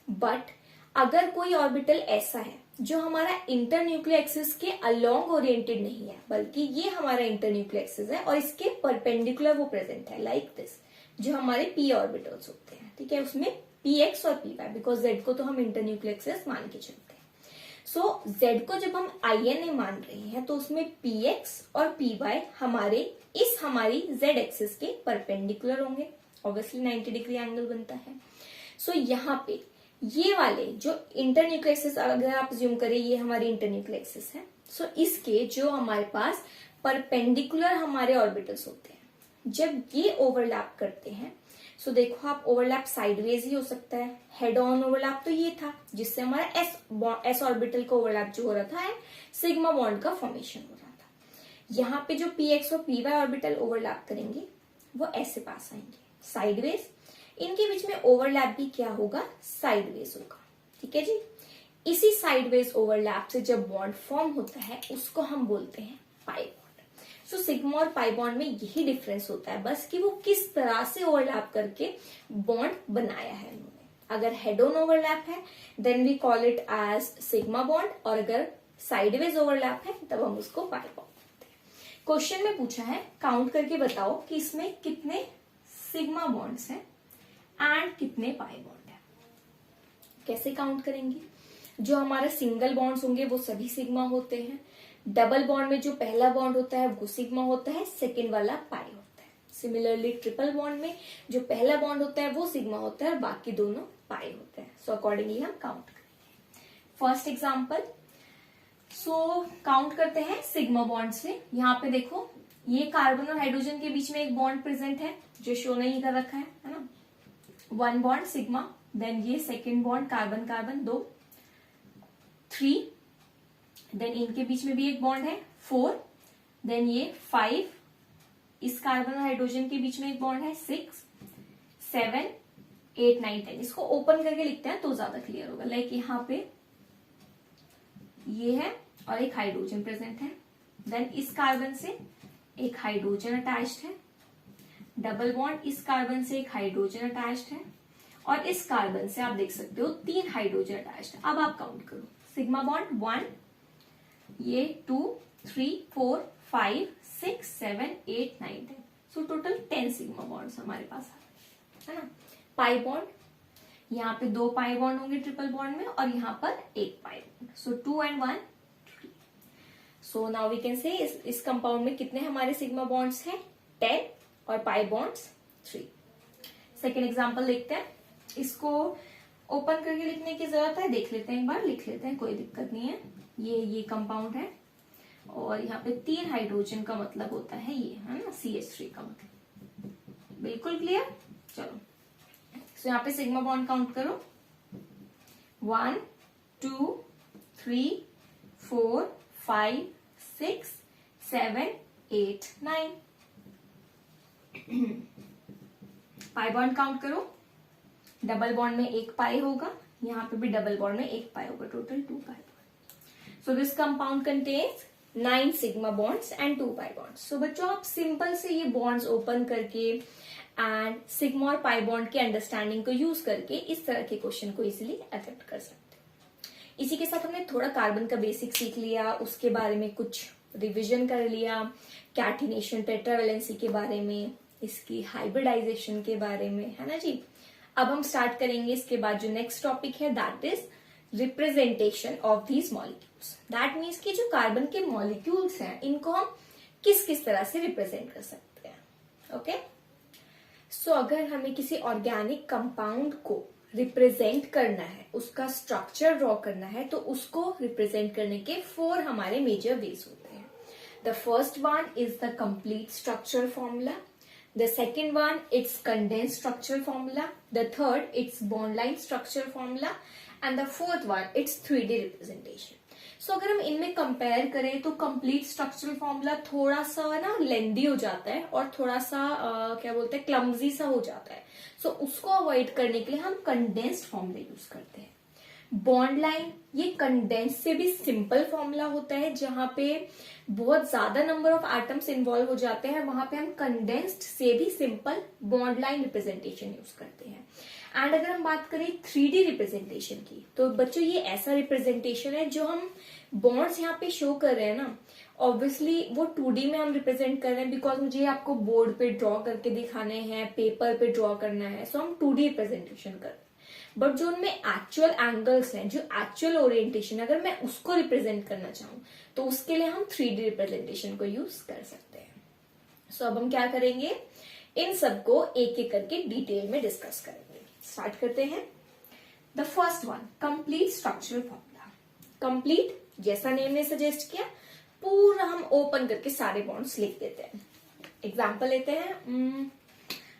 A: बट अगर कोई ऑर्बिटल ऐसा है जो हमारा इंटर न्यूक्लियर एक्सिस के अलोंग ओरिएंटेड नहीं है, बल्कि ये हमारा इंटर न्यूक्लियर एक्सिस है और इसके परपेंडिकुलर वो प्रेजेंट है, लाइक दिस, जो हमारे पी ऑर्बिटल्स होते हैं, ठीक है, उसमें पी एक्स और पी वाई, बिकॉज जेड को तो हम इंटर न्यूक्लियर एक्सिस मान के चलते हैं. सो जेड को जब हम INA मान रहे हैं तो उसमें पी एक्स और पी वाई हमारी जेड एक्सिस के परपेंडिकुलर होंगे. ऑब्वियसली 90 डिग्री एंगल बनता है. सो यहाँ पे ये वाले जो इंटर न्यूक्लियर एक्सिस, अगर आप ज्यूम करें ये हमारी इंटर न्यूक्लियर एक्सिस है, सो इसके जो हमारे पास परपेंडिकुलर हमारे ऑर्बिटल्स होते हैं, जब ये ओवरलैप करते हैं, सो देखो आप ओवरलैप साइडवेज ही हो सकता है. हेड ऑन ओवरलैप तो ये था जिससे हमारा एस ऑर्बिटल का ओवरलैप जो हो रहा था एंड सिग्मा बॉन्ड का फॉर्मेशन हो रहा था. यहाँ पे जो पी एक्स और पी वाई ऑर्बिटल ओवरलैप करेंगे वो ऐसे पास आएंगे साइडवेज. इनके बीच में ओवरलैप भी क्या होगा, साइडवेज होगा. ठीक है जी. इसी साइडवेज ओवरलैप से जब बॉन्ड फॉर्म होता है उसको हम बोलते हैं पाई बॉन्ड. सो सिग्मा और पाई बॉन्ड में यही डिफरेंस होता है बस कि वो किस तरह से ओवरलैप करके बॉन्ड बनाया है उन्होंने. अगर हेड ऑन ओवरलैप है then we call it as sigma bond, और अगर साइडवेज ओवरलैप है तब हम उसको पाई बॉन्ड बोलते हैं. क्वेश्चन में पूछा है काउंट करके बताओ कि इसमें कितने सिग्मा बॉन्ड्स हैं एंड कितने पाई बॉन्ड है. कैसे काउंट करेंगे, जो हमारे सिंगल बॉन्ड्स होंगे वो सभी सिग्मा होते हैं. डबल बॉन्ड में जो पहला बॉन्ड होता है वो सिग्मा होता है, सेकेंड वाला पाई होता है. सिमिलरली ट्रिपल बॉन्ड में जो पहला बॉन्ड होता है वो सिग्मा होता है और बाकी दोनों पाई होते हैं. सो अकॉर्डिंगली हम काउंट करेंगे. फर्स्ट एग्जाम्पल, सो काउंट करते हैं सिग्मा बॉन्ड से. यहाँ पे देखो ये कार्बन और हाइड्रोजन के बीच में एक बॉन्ड प्रेजेंट है जो शो नहीं कर रखा है ना. वन बॉन्ड सिग्मा, देन ये सेकेंड बॉन्ड कार्बन कार्बन 2, 3, देन इनके बीच में भी एक बॉन्ड है 4, देन ये 5, इस कार्बन और हाइड्रोजन के बीच में एक बॉन्ड है 6, 7, 8, 9, 10. इसको ओपन करके लिखते हैं तो ज्यादा क्लियर होगा. लाइक यहाँ पे ये है और एक हाइड्रोजन प्रेजेंट है, देन इस कार्बन से एक हाइड्रोजन अटैच्ड है, डबल बॉन्ड इस कार्बन से एक हाइड्रोजन अटैच्ड है और इस कार्बन से आप देख सकते हो 3 हाइड्रोजन अटैच्ड है. अब आप काउंट करो. सिग्मा बॉन्ड 1, ये 2, 3, 4, 5, 6, 7, 8, 9, 10. सो टोटल 10 सिग्मा बॉन्ड्स हमारे पास है ना. पाई बॉन्ड, यहाँ पे 2 पाई बॉन्ड होंगे ट्रिपल बॉन्ड में और यहाँ पर 1 pi bond. So 2 and 1, 3. So now we can say इस कंपाउंड में कितने हमारे सिग्मा बॉन्ड्स हैं, 10 और पाई बॉन्ड्स 3। सेकेंड एग्जाम्पल देखते हैं। इसको ओपन करके लिखने की जरूरत है, देख लेते हैं एक बार, लिख लेते हैं, कोई दिक्कत नहीं है। ये कंपाउंड है और यहाँ पे 3 हाइड्रोजन का मतलब होता है ये, है ना, CH3 का मतलब। बिल्कुल क्लियर। चलो सो यहाँ पे सिग्मा बॉन्ड काउंट करो, 1 2 3 4 5 6 7 8 9। पाई बॉन्ड काउंट करो, डबल बॉन्ड में 1 पाई होगा, यहाँ पे भी डबल बॉन्ड में 1 पाई होगा, total 2 pi bond. So this compound contains 9 sigma bonds and 2 pi bonds. So बच्चों आप सिंपल से ये बॉन्ड्स ओपन करके एंड सिग्मा और पाई बॉन्ड की अंडरस्टैंडिंग को यूज करके इस तरह के क्वेश्चन को इजिली अटेम्प्ट कर सकते हैं। इसी के साथ हमने थोड़ा कार्बन का बेसिक सीख लिया, उसके बारे में कुछ रिविजन कर लिया, कैटिनेशन, टेट्रावैलेंसी के बारे में, इसकी हाइब्रिडाइजेशन के बारे में, है ना जी। अब हम स्टार्ट करेंगे इसके बाद जो नेक्स्ट टॉपिक है, that is representation of these molecules. That means कि जो कार्बन के मॉलिक्यूल्स हैं इनको हम किस किस तरह से रिप्रेजेंट कर सकते हैं। ओके सो अगर हमें किसी ऑर्गेनिक कंपाउंड को रिप्रेजेंट करना है, उसका स्ट्रक्चर ड्रॉ करना है, तो उसको रिप्रेजेंट करने के 4 हमारे मेजर वेज होते हैं। The first one is the complete structure formula, the second one it's condensed structure formula, the third it's bond line structure formula and the fourth one it's 3D representation। so अगर हम इनमें compare करें तो complete structural formula थोड़ा सा ना लेंदी हो जाता है और थोड़ा सा क्या बोलते हैं, क्लमजी सा हो जाता है। so उसको अवॉइड करने के लिए हम कंडेंस्ड फॉर्मूला यूज करते हैं। बॉन्ड लाइन ये कंडेंस से भी सिंपल फॉर्मूला होता है, जहां पे बहुत ज्यादा नंबर ऑफ एटम्स इन्वॉल्व हो जाते हैं, वहां पे हम कंडेंस्ड से भी simple bond line representation use करते हैं। एंड अगर हम बात करें 3D रिप्रेजेंटेशन की, तो बच्चों ये ऐसा रिप्रेजेंटेशन है जो हम बॉन्ड्स यहाँ पे शो कर रहे हैं ना, ऑब्वियसली वो 2D में हम रिप्रेजेंट कर रहे हैं, बिकॉज मुझे आपको बोर्ड पे ड्रॉ करके दिखाने हैं, पेपर पे ड्रॉ करना है, सो हम 2D रिप्रेजेंटेशन कर रहे हैं। बट जो उनमें एक्चुअल एंगल्स हैं, जो एक्चुअल ओरिएंटेशन, अगर मैं उसको रिप्रेजेंट करना चाहूं तो उसके लिए हम 3D रिप्रेजेंटेशन को यूज कर सकते हैं। सो अब हम क्या करेंगे, इन सबको एक एक करके डिटेल में डिस्कस करेंगे। स्टार्ट करते हैं। The first one, complete structural formula. Complete जैसा नेम ने सजेस्ट किया, पूरा हम ओपन करके सारे बॉन्ड्स लिख देते हैं। एग्जाम्पल लेते हैं।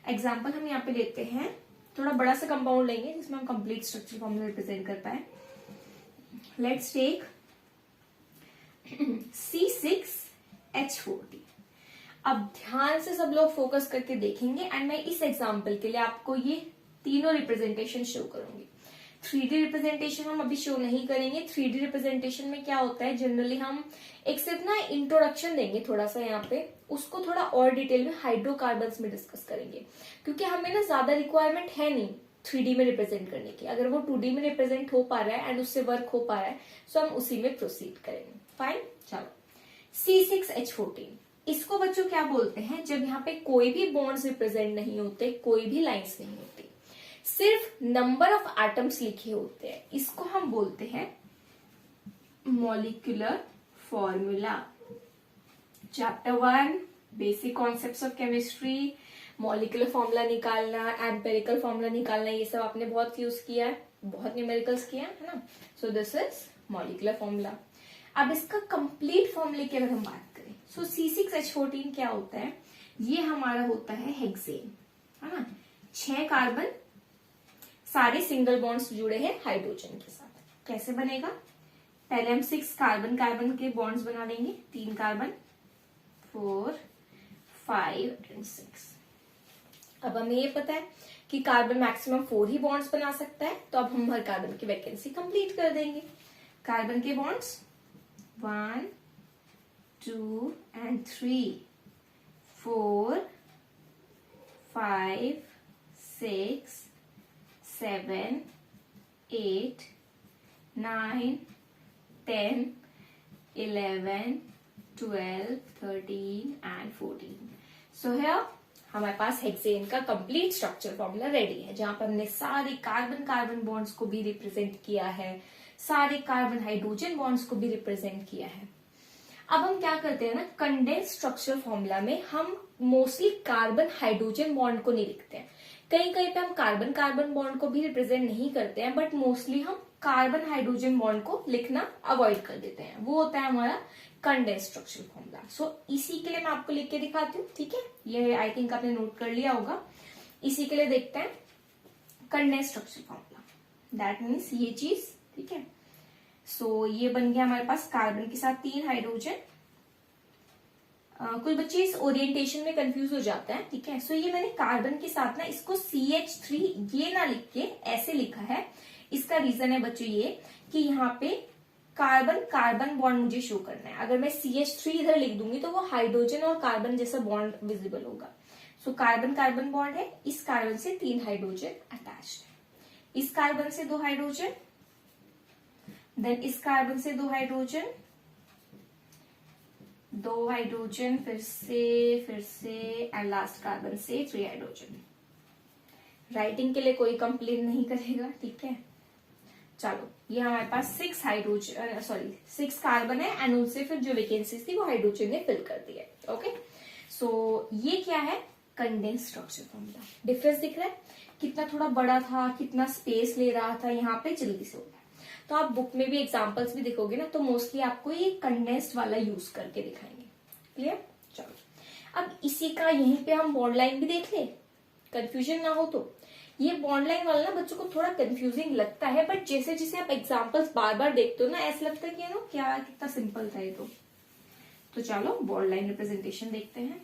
A: एग्जाम्पल हम यहाँ पे लेते हैं, थोड़ा बड़ा सा कंपाउंड लेंगे जिसमें हम कंप्लीट स्ट्रक्चर फॉर्मूला रिप्रेजेंट कर पाए। Let's take C6H14। अब ध्यान से सब लोग फोकस करके देखेंगे एंड मैं इस एग्जांपल के लिए आपको ये तीनों रिप्रेजेंटेशन शो करूंगी। 3D रिप्रेजेंटेशन हम अभी शो नहीं करेंगे। 3D रिप्रेजेंटेशन में क्या होता है, जनरली हम एक सिर्फ ना इंट्रोडक्शन देंगे थोड़ा सा यहाँ पे, उसको थोड़ा और डिटेल में हाइड्रोकार्बन्स में डिस्कस करेंगे, क्योंकि हमें ना ज्यादा रिक्वायरमेंट है नहीं 3D में रिप्रेजेंट करने की। अगर वो 2D में रिप्रेजेंट हो पा रहा है एंड उससे वर्क हो पा रहा है, सो हम उसी में प्रोसीड करेंगे। फाइन, चलो। C6H14, इसको बच्चों क्या बोलते हैं, जब यहाँ पे कोई भी बॉन्ड्स रिप्रेजेंट नहीं होते, कोई भी लाइंस नहीं होती, सिर्फ नंबर ऑफ एटम्स लिखे होते हैं, इसको हम बोलते हैं molecular formula. Chapter 1 basic concepts of chemistry, molecular formula निकालना, एम्पेरिकल फॉर्मूला निकालना, ये सब आपने बहुत यूज किया है, बहुत न्यूमेरिकल्स किया है ना। सो दिस इज मॉलिक्यूलर फॉर्मूला। अब इसका कंप्लीट फॉर्मूले की अगर हम बात करें, सो C6H14 क्या होता है, ये हमारा होता है हेक्सेन, है ना। 6 कार्बन, सारे सिंगल बॉन्ड्स जुड़े हैं हाइड्रोजन के साथ। कैसे बनेगा, पहले हम 6 कार्बन कार्बन के बॉन्ड्स बना लेंगे, 3 कार्बन, 4 5 एंड 6। अब हमें ये पता है कि कार्बन मैक्सिमम 4 ही बॉन्ड्स बना सकता है, तो अब हम हर कार्बन की वैकेंसी कंप्लीट कर देंगे। कार्बन के bonds 1 2 and 3 4 5 6 7 8 9 10 11 12 13 and 14। So here हमारे पास हेक्सेन का कंप्लीट स्ट्रक्चर फॉर्मूला रेडी है, जहां पर हमने सारे कार्बन कार्बन बॉन्ड्स को भी रिप्रेजेंट किया है, सारे कार्बन हाइड्रोजन बॉन्ड्स को भी रिप्रेजेंट किया है। अब हम क्या करते हैं ना, कंडेंस स्ट्रक्चरल फॉर्मूला में हम मोस्टली कार्बन हाइड्रोजन बॉन्ड को नहीं लिखते हैं। कहीं कहीं पे हम कार्बन कार्बन बॉन्ड को भी रिप्रेजेंट नहीं करते हैं, बट मोस्टली हम कार्बन हाइड्रोजन बॉन्ड को लिखना अवॉइड कर देते हैं। वो होता है हमारा कंडेंस स्ट्रक्चरल फॉर्मूला। सो इसी के लिए मैं आपको लिख के दिखाती हूँ, ठीक है। ये आई थिंक आपने नोट कर लिया होगा। इसी के लिए देखते हैं condense structural formula, that means ये चीज, ठीक है। सो ये बन गया हमारे पास कार्बन के साथ 3 हाइड्रोजन। कुछ बच्चे इस ओरिएंटेशन में कंफ्यूज हो जाते हैं, ठीक है। सो ये मैंने कार्बन के साथ ना इसको CH3 ये ना लिख के ऐसे लिखा है। इसका रीजन है बच्चों ये कि यहाँ पे कार्बन कार्बन बॉन्ड मुझे शो करना है। अगर मैं CH3 इधर लिख दूंगी तो वो हाइड्रोजन और कार्बन जैसा बॉन्ड विजिबल होगा। सो कार्बन कार्बन बॉन्ड है, इस कार्बन से 3 हाइड्रोजन अटैच्ड है, इस कार्बन से 2 हाइड्रोजन, देन इस कार्बन से 2 हाइड्रोजन, 2 हाइड्रोजन, फिर से एंड लास्ट कार्बन से 3 हाइड्रोजन। राइटिंग के लिए कोई कंप्लेन नहीं करेगा, ठीक है। चलो ये हमारे पास 6 हाइड्रोजन 6 कार्बन है एंड उनसे फिर जो वैकेंसीज थी वो हाइड्रोजन ने फिल कर दी है। ओके, सो ये क्या है, कंडेंस स्ट्रक्चर फॉर्मूला। डिफरेंस दिख रहा है कितना थोड़ा बड़ा था, कितना स्पेस ले रहा था, यहाँ पे जल्दी से हो गया। तो आप बुक में भी एग्जांपल्स भी देखोगे ना, तो मोस्टली आपको ये कंडेंस्ड वाला यूज करके दिखाएंगे। क्लियर। चलो अब इसी का यहीं पे हम बॉन्ड लाइन भी देख ले, कंफ्यूजन ना हो तो। ये बॉन्ड लाइन वाला ना बच्चों को थोड़ा कंफ्यूजिंग लगता है, बट जैसे जैसे आप एग्जांपल्स बार बार देखते हो ना, ऐसा लगता है कि क्या कितना सिंपल था ये तो चलो बॉन्ड लाइन रिप्रेजेंटेशन देखते हैं।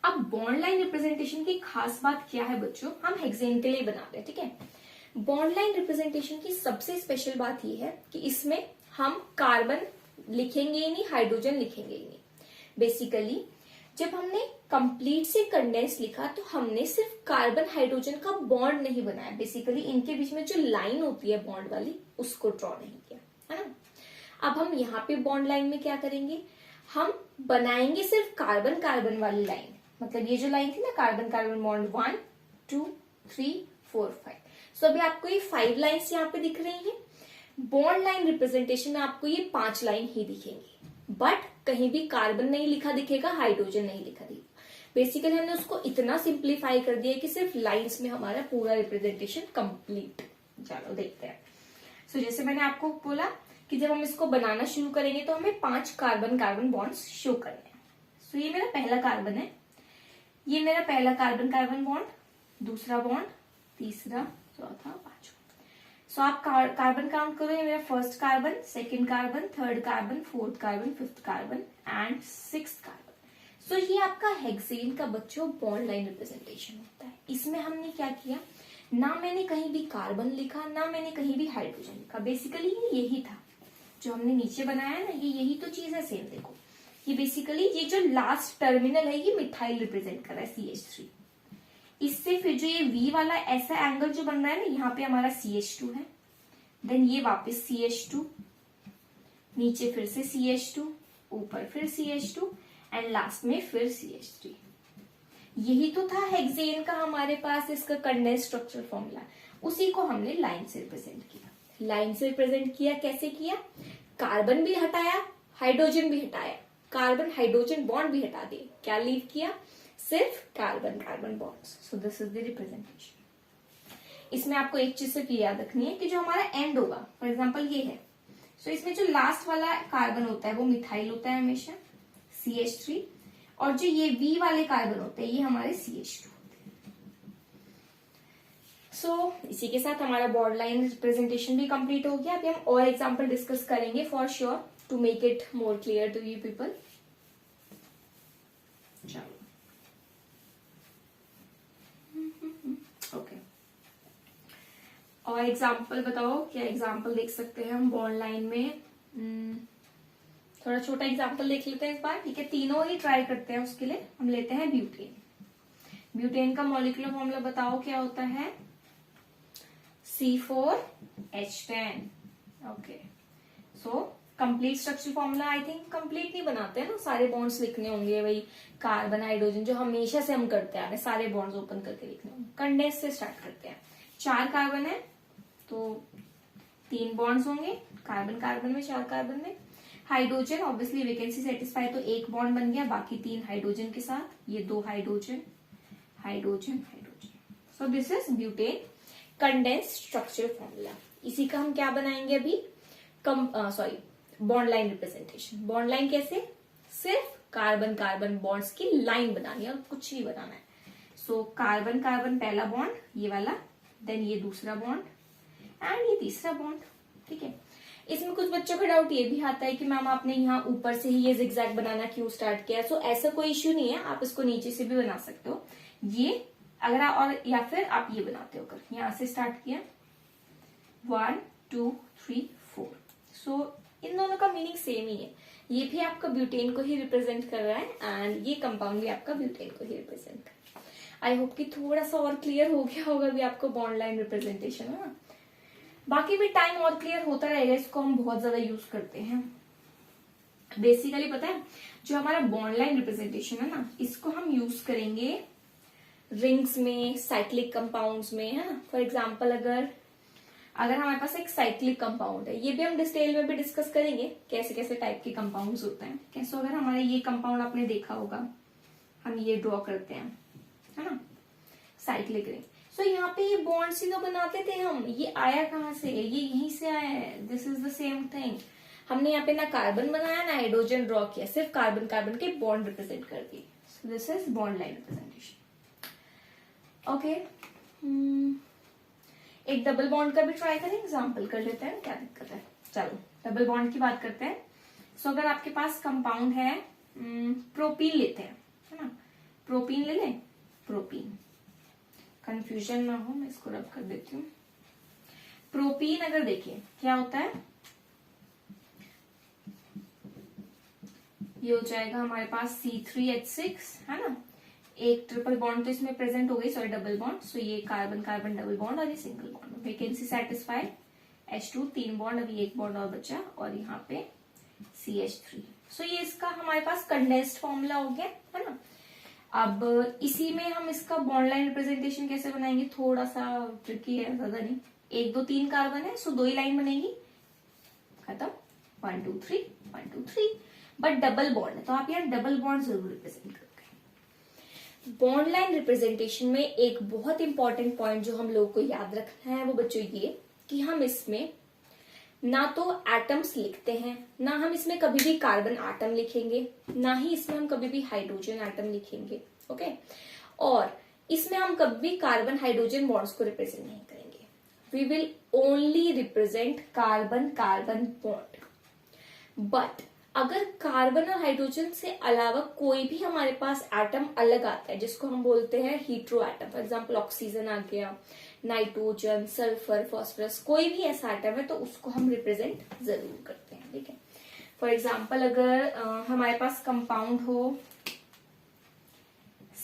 A: अब बॉन्ड लाइन रिप्रेजेंटेशन की खास बात क्या है बच्चों, हम हेक्सेन के लिए बनाते हैं, ठीक है। बॉन्ड लाइन रिप्रेजेंटेशन की सबसे स्पेशल बात यह है कि इसमें हम कार्बन लिखेंगे ही नहीं, हाइड्रोजन लिखेंगे ही नहीं। बेसिकली जब हमने कंप्लीट से कंडेंस लिखा तो हमने सिर्फ कार्बन हाइड्रोजन का बॉन्ड नहीं बनाया, बेसिकली इनके बीच में जो लाइन होती है बॉन्ड वाली उसको ड्रॉ नहीं किया, है ना। अब हम यहाँ पे बॉन्ड लाइन में क्या करेंगे, हम बनाएंगे सिर्फ कार्बन कार्बन वाली लाइन। मतलब ये जो लाइन थी ना, कार्बन कार्बन बॉन्ड 1 2 3 4 5। सो अभी आपको ये 5 लाइन्स यहाँ पे दिख रही हैं। बॉन्ड लाइन रिप्रेजेंटेशन में आपको ये 5 लाइन ही दिखेंगी, बट कहीं भी कार्बन नहीं लिखा दिखेगा, हाइड्रोजन नहीं लिखा दिखेगा। बेसिकली हमने उसको इतना सिंप्लीफाई कर दिया कि सिर्फ लाइंस में हमारा पूरा रिप्रेजेंटेशन कंप्लीट। चलो देखते हैं। सो जैसे मैंने आपको बोला कि जब हम इसको बनाना शुरू करेंगे तो हमें 5 कार्बन कार्बन बॉन्ड्स शो करने हैं। सो ये मेरा पहला कार्बन है, ये मेरा पहला कार्बन कार्बन बॉन्ड, दूसरा बॉन्ड, तीसरा, चौथा, पांचवा। सो आप कार्बन काउंट करो, ये मेरा first carbon, second carbon, third carbon, fourth carbon, fifth carbon and sixth carbon. So ये आपका हेक्सेन का बच्चों बॉन्ड लाइन रिप्रेजेंटेशन होता है। इसमें हमने क्या किया, ना मैंने कहीं भी कार्बन लिखा, ना मैंने कहीं भी हाइड्रोजन लिखा। बेसिकली ये यही था जो हमने नीचे बनाया ना, ये यही तो चीज है सेम। देखो ये बेसिकली ये जो लास्ट टर्मिनल है ये मिथाइल रिप्रेजेंट कर रहा है CH3। इससे फिर जो ये V वाला ऐसा एंगल जो बन रहा है ना, यहाँ पे हमारा CH2 है, देन ये वापस CH2, नीचे फिर से CH2, ऊपर फिर CH2 एंड लास्ट में फिर CH3। यही तो था हेक्सेन का हमारे पास इसका कंडेंस स्ट्रक्चर फॉर्मूला। उसी को हमने लाइन से रिप्रेजेंट किया। लाइन से रिप्रेजेंट किया कैसे किया, कार्बन भी हटाया, हाइड्रोजन भी हटाया, कार्बन हाइड्रोजन बॉन्ड भी हटा दिए, क्या लीव किया, सिर्फ carbon carbon bonds. So this is the representation. इसमें आपको एक चीज सिर्फ याद रखनी है कि जो हमारा एंड होगा, फॉर एग्जांपल ये है, सो इसमें जो लास्ट वाला कार्बन होता है वो मिथाइल होता है हमेशा, CH3, और जो ये V वाले कार्बन होते हैं ये हमारे CH2 होते हैं। सो इसी के साथ हमारा बॉन्ड लाइन रिप्रेजेंटेशन भी कंप्लीट हो गया। अभी हम और एग्जांपल डिस्कस करेंगे for sure to make it more clear to you people. चलो ओके, और एग्जांपल बताओ, क्या एग्जांपल देख सकते हैं हम बॉन्ड लाइन में। थोड़ा छोटा एग्जांपल देख लेते हैं इस बार, ठीक है। तीनों ही ट्राई करते हैं, उसके लिए हम लेते हैं ब्यूटेन। ब्यूटेन का मॉलिक्यूलर फॉर्मूला बताओ क्या होता है, C4H10। Okay, so complete structure formula I think complete नहीं बनाते हैं ना, सारे बॉन्ड्स लिखने होंगे, वही कार्बन हाइड्रोजन जो हमेशा से हम करते हैं, सारे बॉन्ड्स ओपन करके लिखने होंगे। कंडेंस से स्टार्ट करते हैं। 4 कार्बन है तो 3 बॉन्ड्स होंगे, कार्बन कार्बन में, 4 कार्बन में, हाइड्रोजन ऑब्वियसली वैकेंसी सेटिस्फाई, तो एक बॉन्ड बन गया, बाकी 3 हाइड्रोजन के साथ, ये 2 hydrogen, hydrogen, hydrogen. So this is butane condensed structure formula. इसी का हम क्या बनाएंगे अभी, bond line representation. Bond line कैसे, सिर्फ कार्बन कार्बन बॉन्ड्स की लाइन बनानी है और कुछ नहीं बनाना है। सो कार्बन कार्बन पहला बॉन्ड ये वाला, देन ये दूसरा बॉन्ड एंड ये तीसरा बॉन्ड। ठीक है, इसमें कुछ बच्चों का डाउट ये भी आता है कि मैम आपने यहाँ ऊपर से ही ये जिगजैग बनाना क्यों स्टार्ट किया। सो ऐसा कोई इश्यू नहीं है, आप इसको नीचे से भी बना सकते हो ये, अगर आप, और या फिर आप ये बनाते हो, कर यहाँ से स्टार्ट किया 1 2 3 4। सो इन दोनों का मीनिंग सेम ही है, ये भी आपका ब्यूटेन को ही रिप्रेजेंट कर रहा है एंड ये कंपाउंड भी आपका ब्यूटेन को ही रिप्रेजेंट कर रहा है। आई होप कि थोड़ा सा और क्लियर हो गया होगा भी आपको बॉन्ड लाइन रिप्रेजेंटेशन, है ना। बाकी भी टाइम और क्लियर होता रहेगा, इसको हम बहुत ज्यादा यूज करते हैं। बेसिकली पता है जो हमारा बॉन्ड लाइन रिप्रेजेंटेशन है ना, इसको हम यूज करेंगे रिंग्स में, साइक्लिक कंपाउंड्स में, है ना। फॉर एग्जाम्पल अगर हमारे पास एक साइक्लिक कंपाउंड है, ये भी हम डिटेल में भी डिस्कस करेंगे कैसे कैसे टाइप के कंपाउंड्स होते हैं। कैसे अगर हमारे ये कंपाउंड आपने देखा होगा, हम ये ड्रॉ करते हैं, है ना, साइक्लिक रिंग। सो यहाँ पे ये बॉन्ड्स ही तो बनाते थे हम, ये आया कहाँ से, ये यहीं से आया है। This is the same thing, हमने यहाँ पे ना कार्बन बनाया ना हाइड्रोजन ड्रॉ किया, सिर्फ कार्बन कार्बन के बॉन्ड रिप्रेजेंट कर दिए। सो this is bond line representation. Okay, एक डबल बॉन्ड का भी ट्राई करें, एग्जाम्पल कर लेते हैं, क्या दिक्कत है। चलो डबल बॉन्ड की बात करते हैं। सो अगर आपके पास कंपाउंड है, प्रोपीन लेते हैं, है ना, प्रोपीन ले लें, प्रोपीन, कंफ्यूजन ना हो मैं इसको रब कर देती हूँ। प्रोपीन अगर देखिए क्या होता है, ये हो जाएगा हमारे पास C3H6, है ना, एक ट्रिपल बॉन्ड तो इसमें प्रेजेंट हो गई, सॉरी डबल बॉन्ड। सो ये कार्बन कार्बन डबल बॉन्ड और ये single bond, vacancy satisfied, H2 3 bond, अभी एक बॉन्ड और बचा, और यहाँ पे CH3। सो ये इसका हमारे पास कंडेंस्ड फॉर्मूला हो गया, है ना। अब इसी में हम इसका बॉन्ड लाइन रिप्रेजेंटेशन कैसे बनाएंगे, थोड़ा सा ट्रिकी है, ज्यादा नहीं। 1 2 3 कार्बन है, सो 2 ही लाइन बनेगी, खत्म, 1 2 3 1 2 3। बट डबल बॉन्ड है तो आप यहाँ डबल बॉन्ड जरूर रिप्रेजेंट करते हैं। बॉन्ड लाइन रिप्रेजेंटेशन में एक बहुत इंपॉर्टेंट पॉइंट जो हम लोग को याद रखना है वो बच्चों ये कि हम इसमें ना तो एटम्स लिखते हैं, ना हम इसमें कभी भी कार्बन एटम लिखेंगे, ना ही इसमें हम कभी भी हाइड्रोजन एटम लिखेंगे। ओके, और इसमें हम कभी भी कार्बन हाइड्रोजन बॉन्ड्स को रिप्रेजेंट नहीं करेंगे। We will only represent carbon carbon bond. But अगर कार्बन और हाइड्रोजन से अलावा कोई भी हमारे पास एटम अलग आता है जिसको हम बोलते हैं hetero atom, for example oxygen आ गया, नाइट्रोजन, सल्फर, फास्फोरस, कोई भी ऐसा एटम है तो उसको हम रिप्रेजेंट जरूर करते हैं। ठीक है, फॉर एग्जाम्पल अगर हमारे पास कंपाउंड हो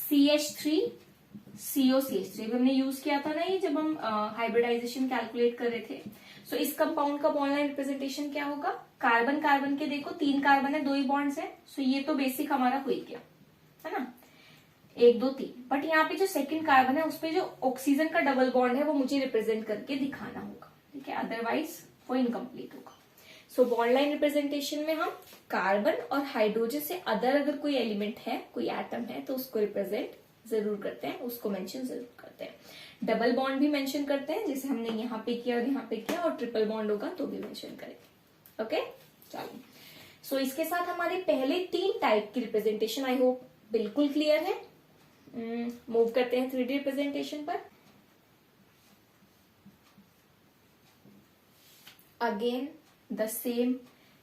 A: CH3COCH3, हमने यूज किया था ना ये जब हम हाइब्रिडाइजेशन कैलकुलेट कर रहे थे। सो इस कंपाउंड का बॉन्ड लाइन रिप्रेजेंटेशन क्या होगा, कार्बन कार्बन के देखो 3 कार्बन है, 2 ही बॉन्ड्स है। सो ये तो बेसिक हमारा हो गया, है ना, 1 2 3। बट यहाँ पे जो सेकंड कार्बन है उसपे जो ऑक्सीजन का डबल बॉन्ड है वो मुझे रिप्रेजेंट करके दिखाना होगा। ठीक है, अदरवाइज वो इनकम्प्लीट होगा। सो बॉन्ड लाइन रिप्रेजेंटेशन में हम कार्बन और हाइड्रोजन से अगर कोई एलिमेंट है, कोई एटम है तो उसको रिप्रेजेंट जरूर करते हैं, उसको मेंशन जरूर करते हैं। डबल बॉन्ड भी मेंशन करते हैं, जैसे हमने यहाँ पे किया और यहाँ पे किया, और ट्रिपल बॉन्ड होगा तो भी मेंशन करेंगे। ओके, चलो। सो इसके साथ हमारे पहले 3 टाइप की रिप्रेजेंटेशन आई होप बिल्कुल क्लियर है। मूव करते हैं 3D रिप्रेजेंटेशन पर। Again the same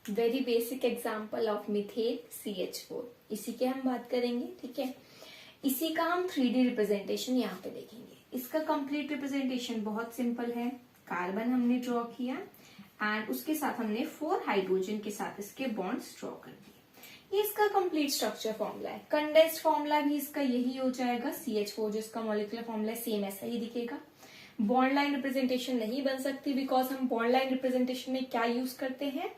A: very basic example of methane CH4, इसी के हम बात करेंगे। ठीक है, इसी का हम 3D रिप्रेजेंटेशन यहाँ पे देखेंगे। इसका कंप्लीट रिप्रेजेंटेशन बहुत सिंपल है, कार्बन हमने ड्रॉ किया एंड उसके साथ हमने 4 हाइड्रोजन के साथ इसके बॉन्ड्स ड्रॉ कर दिए। ये इसका कंप्लीट स्ट्रक्चर फॉर्मूला है। कंडेंस्ड फॉर्मूला भी इसका यही हो जाएगा, CH4 जो इसका मॉलिक्यूलर फॉर्मूला है सेम ऐसा ही दिखेगा। बॉन्ड लाइन रिप्रेजेंटेशन नहीं बन सकती बिकॉज हम बॉन्ड लाइन रिप्रेजेंटेशन में क्या यूज करते हैं,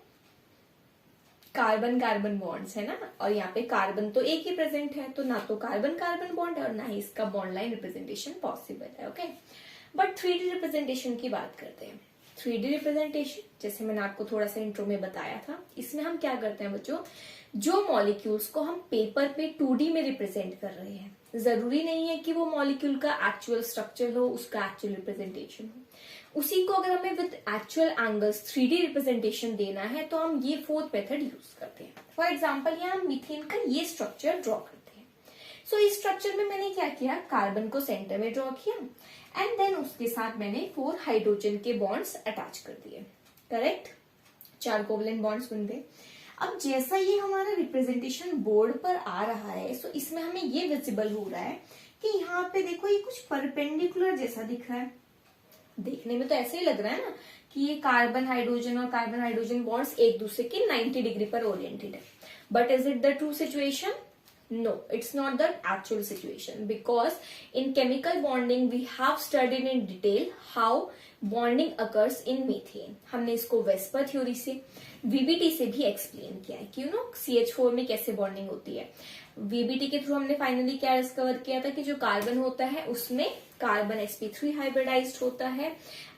A: कार्बन कार्बन बॉन्ड्स, है ना, और यहाँ पे कार्बन तो एक ही प्रेजेंट है तो ना तो कार्बन कार्बन बॉन्ड है और ना ही इसका बॉन्ड लाइन रिप्रेजेंटेशन पॉसिबल है। ओके, बट 3D रिप्रेजेंटेशन की बात करते हैं। 3D रिप्रेजेंटेशन, जैसे मैंने आपको थोड़ा सा इंट्रो में बताया था, इसमें हम क्या करते हैं बच्चों, जो मॉलिक्यूल्स को हम पेपर पे 2D में रिप्रेजेंट कर रहे हैं, जरूरी नहीं है कि वो मॉलिक्यूल का एक्चुअल स्ट्रक्चर हो, उसका एक्चुअल रिप्रेजेंटेशन हो, उसी को अगर हमें with actual angles 3D representation देना है तो हम ये फोर्थ मेथड यूज करते हैं। फॉर एग्जाम्पल यहाँ हम मीथेन का ये स्ट्रक्चर ड्रॉ करते हैं। सो इस स्ट्रक्चर में मैंने क्या किया, कार्बन को सेंटर में ड्रॉ किया एंड देन उसके साथ मैंने 4 हाइड्रोजन के बॉन्ड्स अटैच कर दिए, करेक्ट, 4 कोवलेंट बॉन्ड्स बन गए। अब जैसा ये हमारा रिप्रेजेंटेशन बोर्ड पर आ रहा है, सो इसमें हमें ये विजिबल हो रहा है कि यहाँ पे देखो ये कुछ परपेंडिकुलर जैसा दिख रहा है। देखने में तो ऐसे ही लग रहा है ना कि ये कार्बन हाइड्रोजन और कार्बन हाइड्रोजन बॉन्ड्स एक दूसरे के 90 डिग्री पर ओरिएंटेड है, but is it the true situation? No, it's not the actual situation, because in chemical bonding we have studied in detail how bonding occurs in methane. हमने इसको VSEPR theory से, VBT से भी explain किया है कि CH4 में कैसे बॉन्डिंग होती है। VBT के थ्रू हमने फाइनली क्या डिस्कवर किया था कि जो कार्बन होता है उसमें कार्बन sp3 हाइब्रिडाइज्ड होता है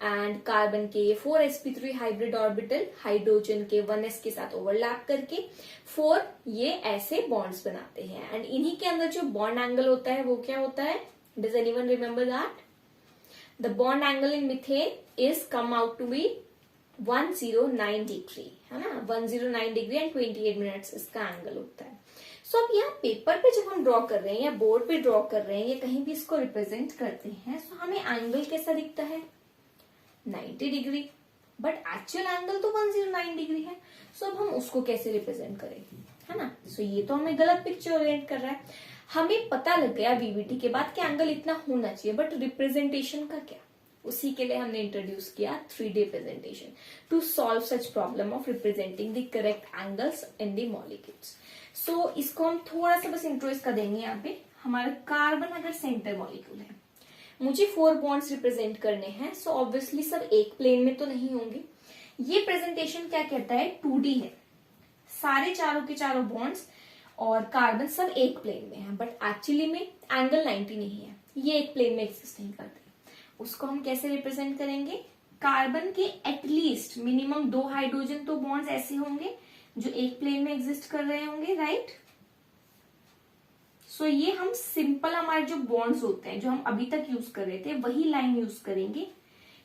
A: एंड कार्बन के ये 4 sp3 हाइब्रिड ऑर्बिटल हाइड्रोजन के 1s के साथ ओवरलैप करके 4 ये ऐसे बॉन्ड्स बनाते हैं एंड इन्हीं के अंदर जो बॉन्ड एंगल होता है वो क्या होता है? Does anyone remember that? The bond angle in methane is come out to be 109 degree, है ना, 109 डिग्री एंड 28 मिनट्स इसका एंगल होता है। सो अब यहाँ पेपर पे जब हम ड्रॉ कर रहे हैं या बोर्ड पे ड्रॉ कर रहे हैं या कहीं भी इसको रिप्रेजेंट करते हैं, सो हमें एंगल कैसा दिखता है? 90 डिग्री, बट एक्चुअल एंगल तो 109 डिग्री है। सो अब हम उसको कैसे रिप्रेजेंट करेंगे, है ना? सो ये तो हमें गलत पिक्चर ओरिएंट कर रहा है। हमें पता लग गया VBT के बाद कि एंगल इतना होना चाहिए, बट रिप्रेजेंटेशन का क्या? उसी के लिए हमने इंट्रोड्यूस किया 3D representation to solve such problem of representing the correct angles in the molecules. So इसको हम थोड़ा सा बस इंट्रो इसका देंगे। यहाँ पे हमारा कार्बन अगर सेंटर मॉलिक्यूल है, मुझे 4 बॉन्ड्स रिप्रेजेंट करने हैं, सो ऑब्वियसली सब एक प्लेन में तो नहीं होंगे। ये प्रेजेंटेशन क्या कहता है? 2D है, सारे चारों के चारों बॉन्ड्स और कार्बन सब एक प्लेन में है, बट एक्चुअली में एंगल 90 नहीं है, ये एक प्लेन में एग्जिस्ट नहीं करते। उसको हम कैसे रिप्रेजेंट करेंगे? कार्बन के एटलीस्ट मिनिमम 2 हाइड्रोजन तो बॉन्ड्स ऐसे होंगे जो एक प्लेन में एग्जिस्ट कर रहे होंगे, राइट? सो ये हम सिंपल हमारे जो बॉन्ड्स होते हैं जो हम अभी तक यूज कर रहे थे वही लाइन यूज करेंगे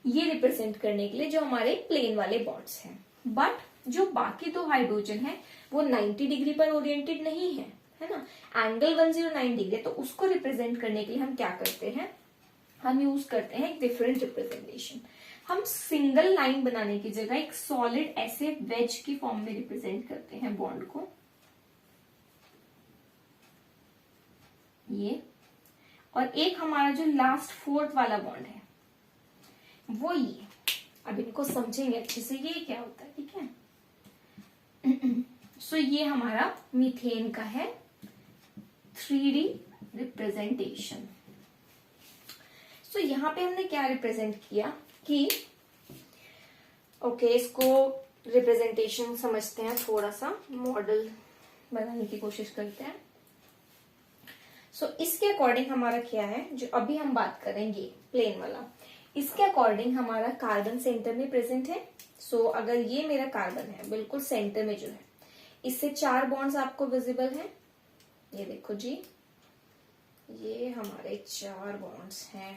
A: ये रिप्रेजेंट करने के लिए जो हमारे प्लेन वाले बॉन्ड्स हैं। बट जो बाकी 2 हाइड्रोजन है वो 90 डिग्री पर ओरिएंटेड नहीं है ना, एंगल 109 डिग्री, तो उसको रिप्रेजेंट करने के लिए हम क्या करते हैं? हम यूज करते हैं एक डिफरेंट रिप्रेजेंटेशन। हम सिंगल लाइन बनाने की जगह एक सॉलिड ऐसे वेज की फॉर्म में रिप्रेजेंट करते हैं बॉन्ड को, ये, और एक हमारा जो लास्ट 4th वाला बॉन्ड है वो ये। अब इनको समझेंगे अच्छे से ये क्या होता है, ठीक है? सो ये हमारा मीथेन का है 3D रिप्रेजेंटेशन। सो यहाँ पे हमने क्या रिप्रेजेंट किया कि इसको रिप्रेजेंटेशन समझते हैं, थोड़ा सा मॉडल बनाने की कोशिश करते हैं। सो इसके अकॉर्डिंग हमारा क्या है, जो अभी हम बात करेंगे प्लेन वाला, इसके अकॉर्डिंग हमारा कार्बन सेंटर में प्रेजेंट है। सो अगर ये मेरा कार्बन है बिल्कुल सेंटर में जो है, इससे 4 बॉन्ड्स आपको विजिबल हैं, ये देखो जी, ये हमारे 4 बॉन्ड्स हैं।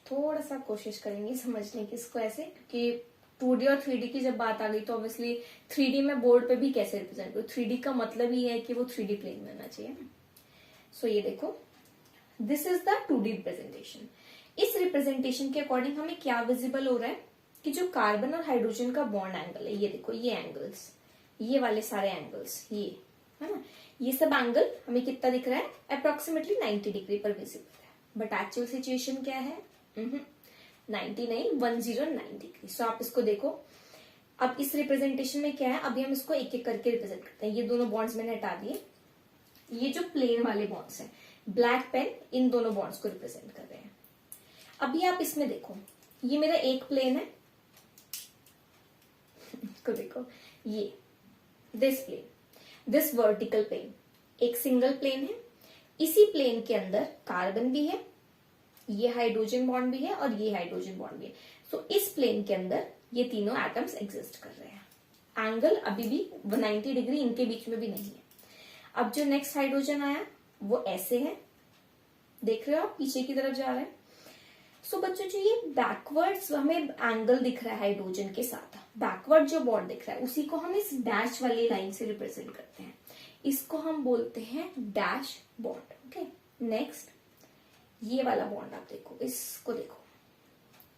A: थोड़ा सा कोशिश करेंगे समझने की इसको ऐसे, क्योंकि 2D और 3D की जब बात आ गई तो ऑब्वियसली 3D में बोर्ड पे भी कैसे रिप्रेजेंट करूं, 3D का मतलब ही है कि वो 3D प्लेन में होना चाहिए। सो ये देखो, this is the 2D representation. इस रिप्रेजेंटेशन के अकॉर्डिंग हमें क्या विजिबल हो रहा है कि जो कार्बन और हाइड्रोजन का बॉन्ड एंगल है, ये देखो, ये एंगल्स, ये वाले सारे एंगल्स, ये है ना, ये सब एंगल हमें कितना दिख रहा है? अप्रोक्सीमेटली 90 डिग्री पर विजिबल है। बट एक्चुअल सिचुएशन क्या है? 90 नहीं, 109 डिग्री। सो आप इसको देखो, अब इस रिप्रेजेंटेशन में क्या है, अभी हम इसको एक एक करके रिप्रेजेंट करते हैं। ये दोनों बॉन्ड्स मैंने हटा दिए, ये जो प्लेन वाले बॉन्ड्स हैं, ब्लैक पेन इन दोनों बॉन्ड्स को रिप्रेजेंट कर रहे हैं। अभी आप इसमें देखो, ये मेरा एक प्लेन है, इसको देखो, ये this plane, this vertical plane एक सिंगल प्लेन है। इसी प्लेन के अंदर कार्बन भी है, ये हाइड्रोजन बॉन्ड भी है और ये हाइड्रोजन बॉन्ड भी है। सो इस प्लेन के अंदर ये तीनों एटम्स एग्जिस्ट कर रहे हैं। एंगल अभी भी 190 डिग्री इनके बीच में भी नहीं है। अब जो नेक्स्ट हाइड्रोजन आया वो ऐसे है, देख रहे हो आप, पीछे की तरफ जा रहा है। सो बच्चों जो ये बैकवर्ड्स हमें एंगल दिख रहा है हाइड्रोजन के साथ, बैकवर्ड जो बॉन्ड दिख रहा है उसी को हम इस डैश वाली लाइन से रिप्रेजेंट करते हैं। इसको हम बोलते हैं डैश बॉन्ड। ओके, नेक्स्ट ये वाला बॉन्ड आप देखो, इसको देखो,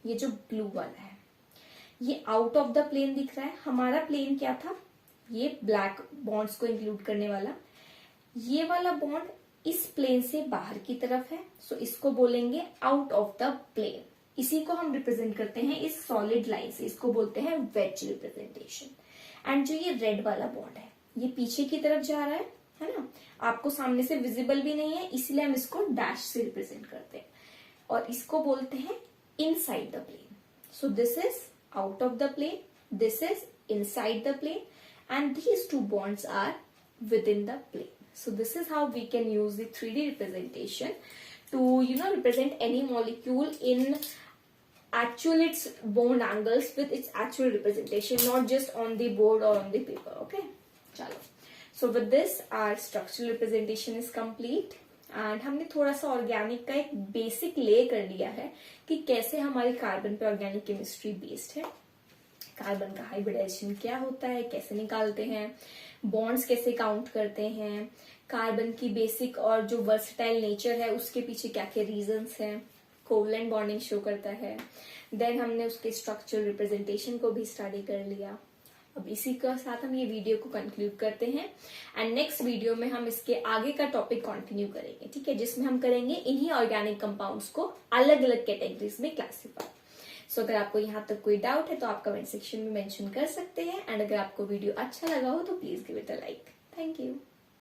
A: ये जो ब्लू वाला है ये आउट ऑफ द प्लेन दिख रहा है। हमारा प्लेन क्या था, ये ब्लैक बॉन्ड्स को इंक्लूड करने वाला। ये वाला बॉन्ड इस प्लेन से बाहर की तरफ है, सो इसको बोलेंगे आउट ऑफ द प्लेन। इसी को हम रिप्रेजेंट करते हैं इस सॉलिड लाइन से, इसको बोलते हैं वेज रिप्रेजेंटेशन। एंड जो ये रेड वाला बॉन्ड है ये पीछे की तरफ जा रहा है ना, आपको सामने से विजिबल भी नहीं है, इसलिए हम इसको डैश से रिप्रेजेंट करते हैं और इसको बोलते हैं inside the plane. So this is out of the plane, this is inside the plane, and these two bonds are within the plane. So this is how we can use the 3D representation to represent any molecule in actual its bond angles with its actual representation, not just on the board or on the paper. Okay, chalo. So with this our structural representation is complete and हमने थोड़ा सा organic का एक basic ले कर लिया है कि कैसे हमारी कार्बन पे ऑर्गेनिक केमिस्ट्री बेस्ड है, कार्बन का हाइब्रिडाइजेशन क्या होता है, कैसे निकालते हैं, बॉन्ड्स कैसे काउंट करते हैं, कार्बन की बेसिक और जो वर्सटाइल नेचर है उसके पीछे क्या क्या रीजंस हैं, कोवलेंट बॉन्डिंग शो करता है। देन हमने उसके स्ट्रक्चरल रिप्रेजेंटेशन को भी स्टडी कर लिया। अब इसी के साथ हम ये वीडियो को कंक्लूड करते हैं एंड नेक्स्ट वीडियो में हम इसके आगे का टॉपिक कंटिन्यू करेंगे, ठीक है, जिसमें हम करेंगे इन्हीं ऑर्गेनिक कंपाउंड्स को अलग अलग कैटेगरीज में क्लासिफाई। सो अगर आपको यहाँ तक कोई डाउट है तो आप कमेंट सेक्शन में मेंशन कर सकते हैं एंड अगर आपको वीडियो अच्छा लगा हो तो please give it a like. Thank you.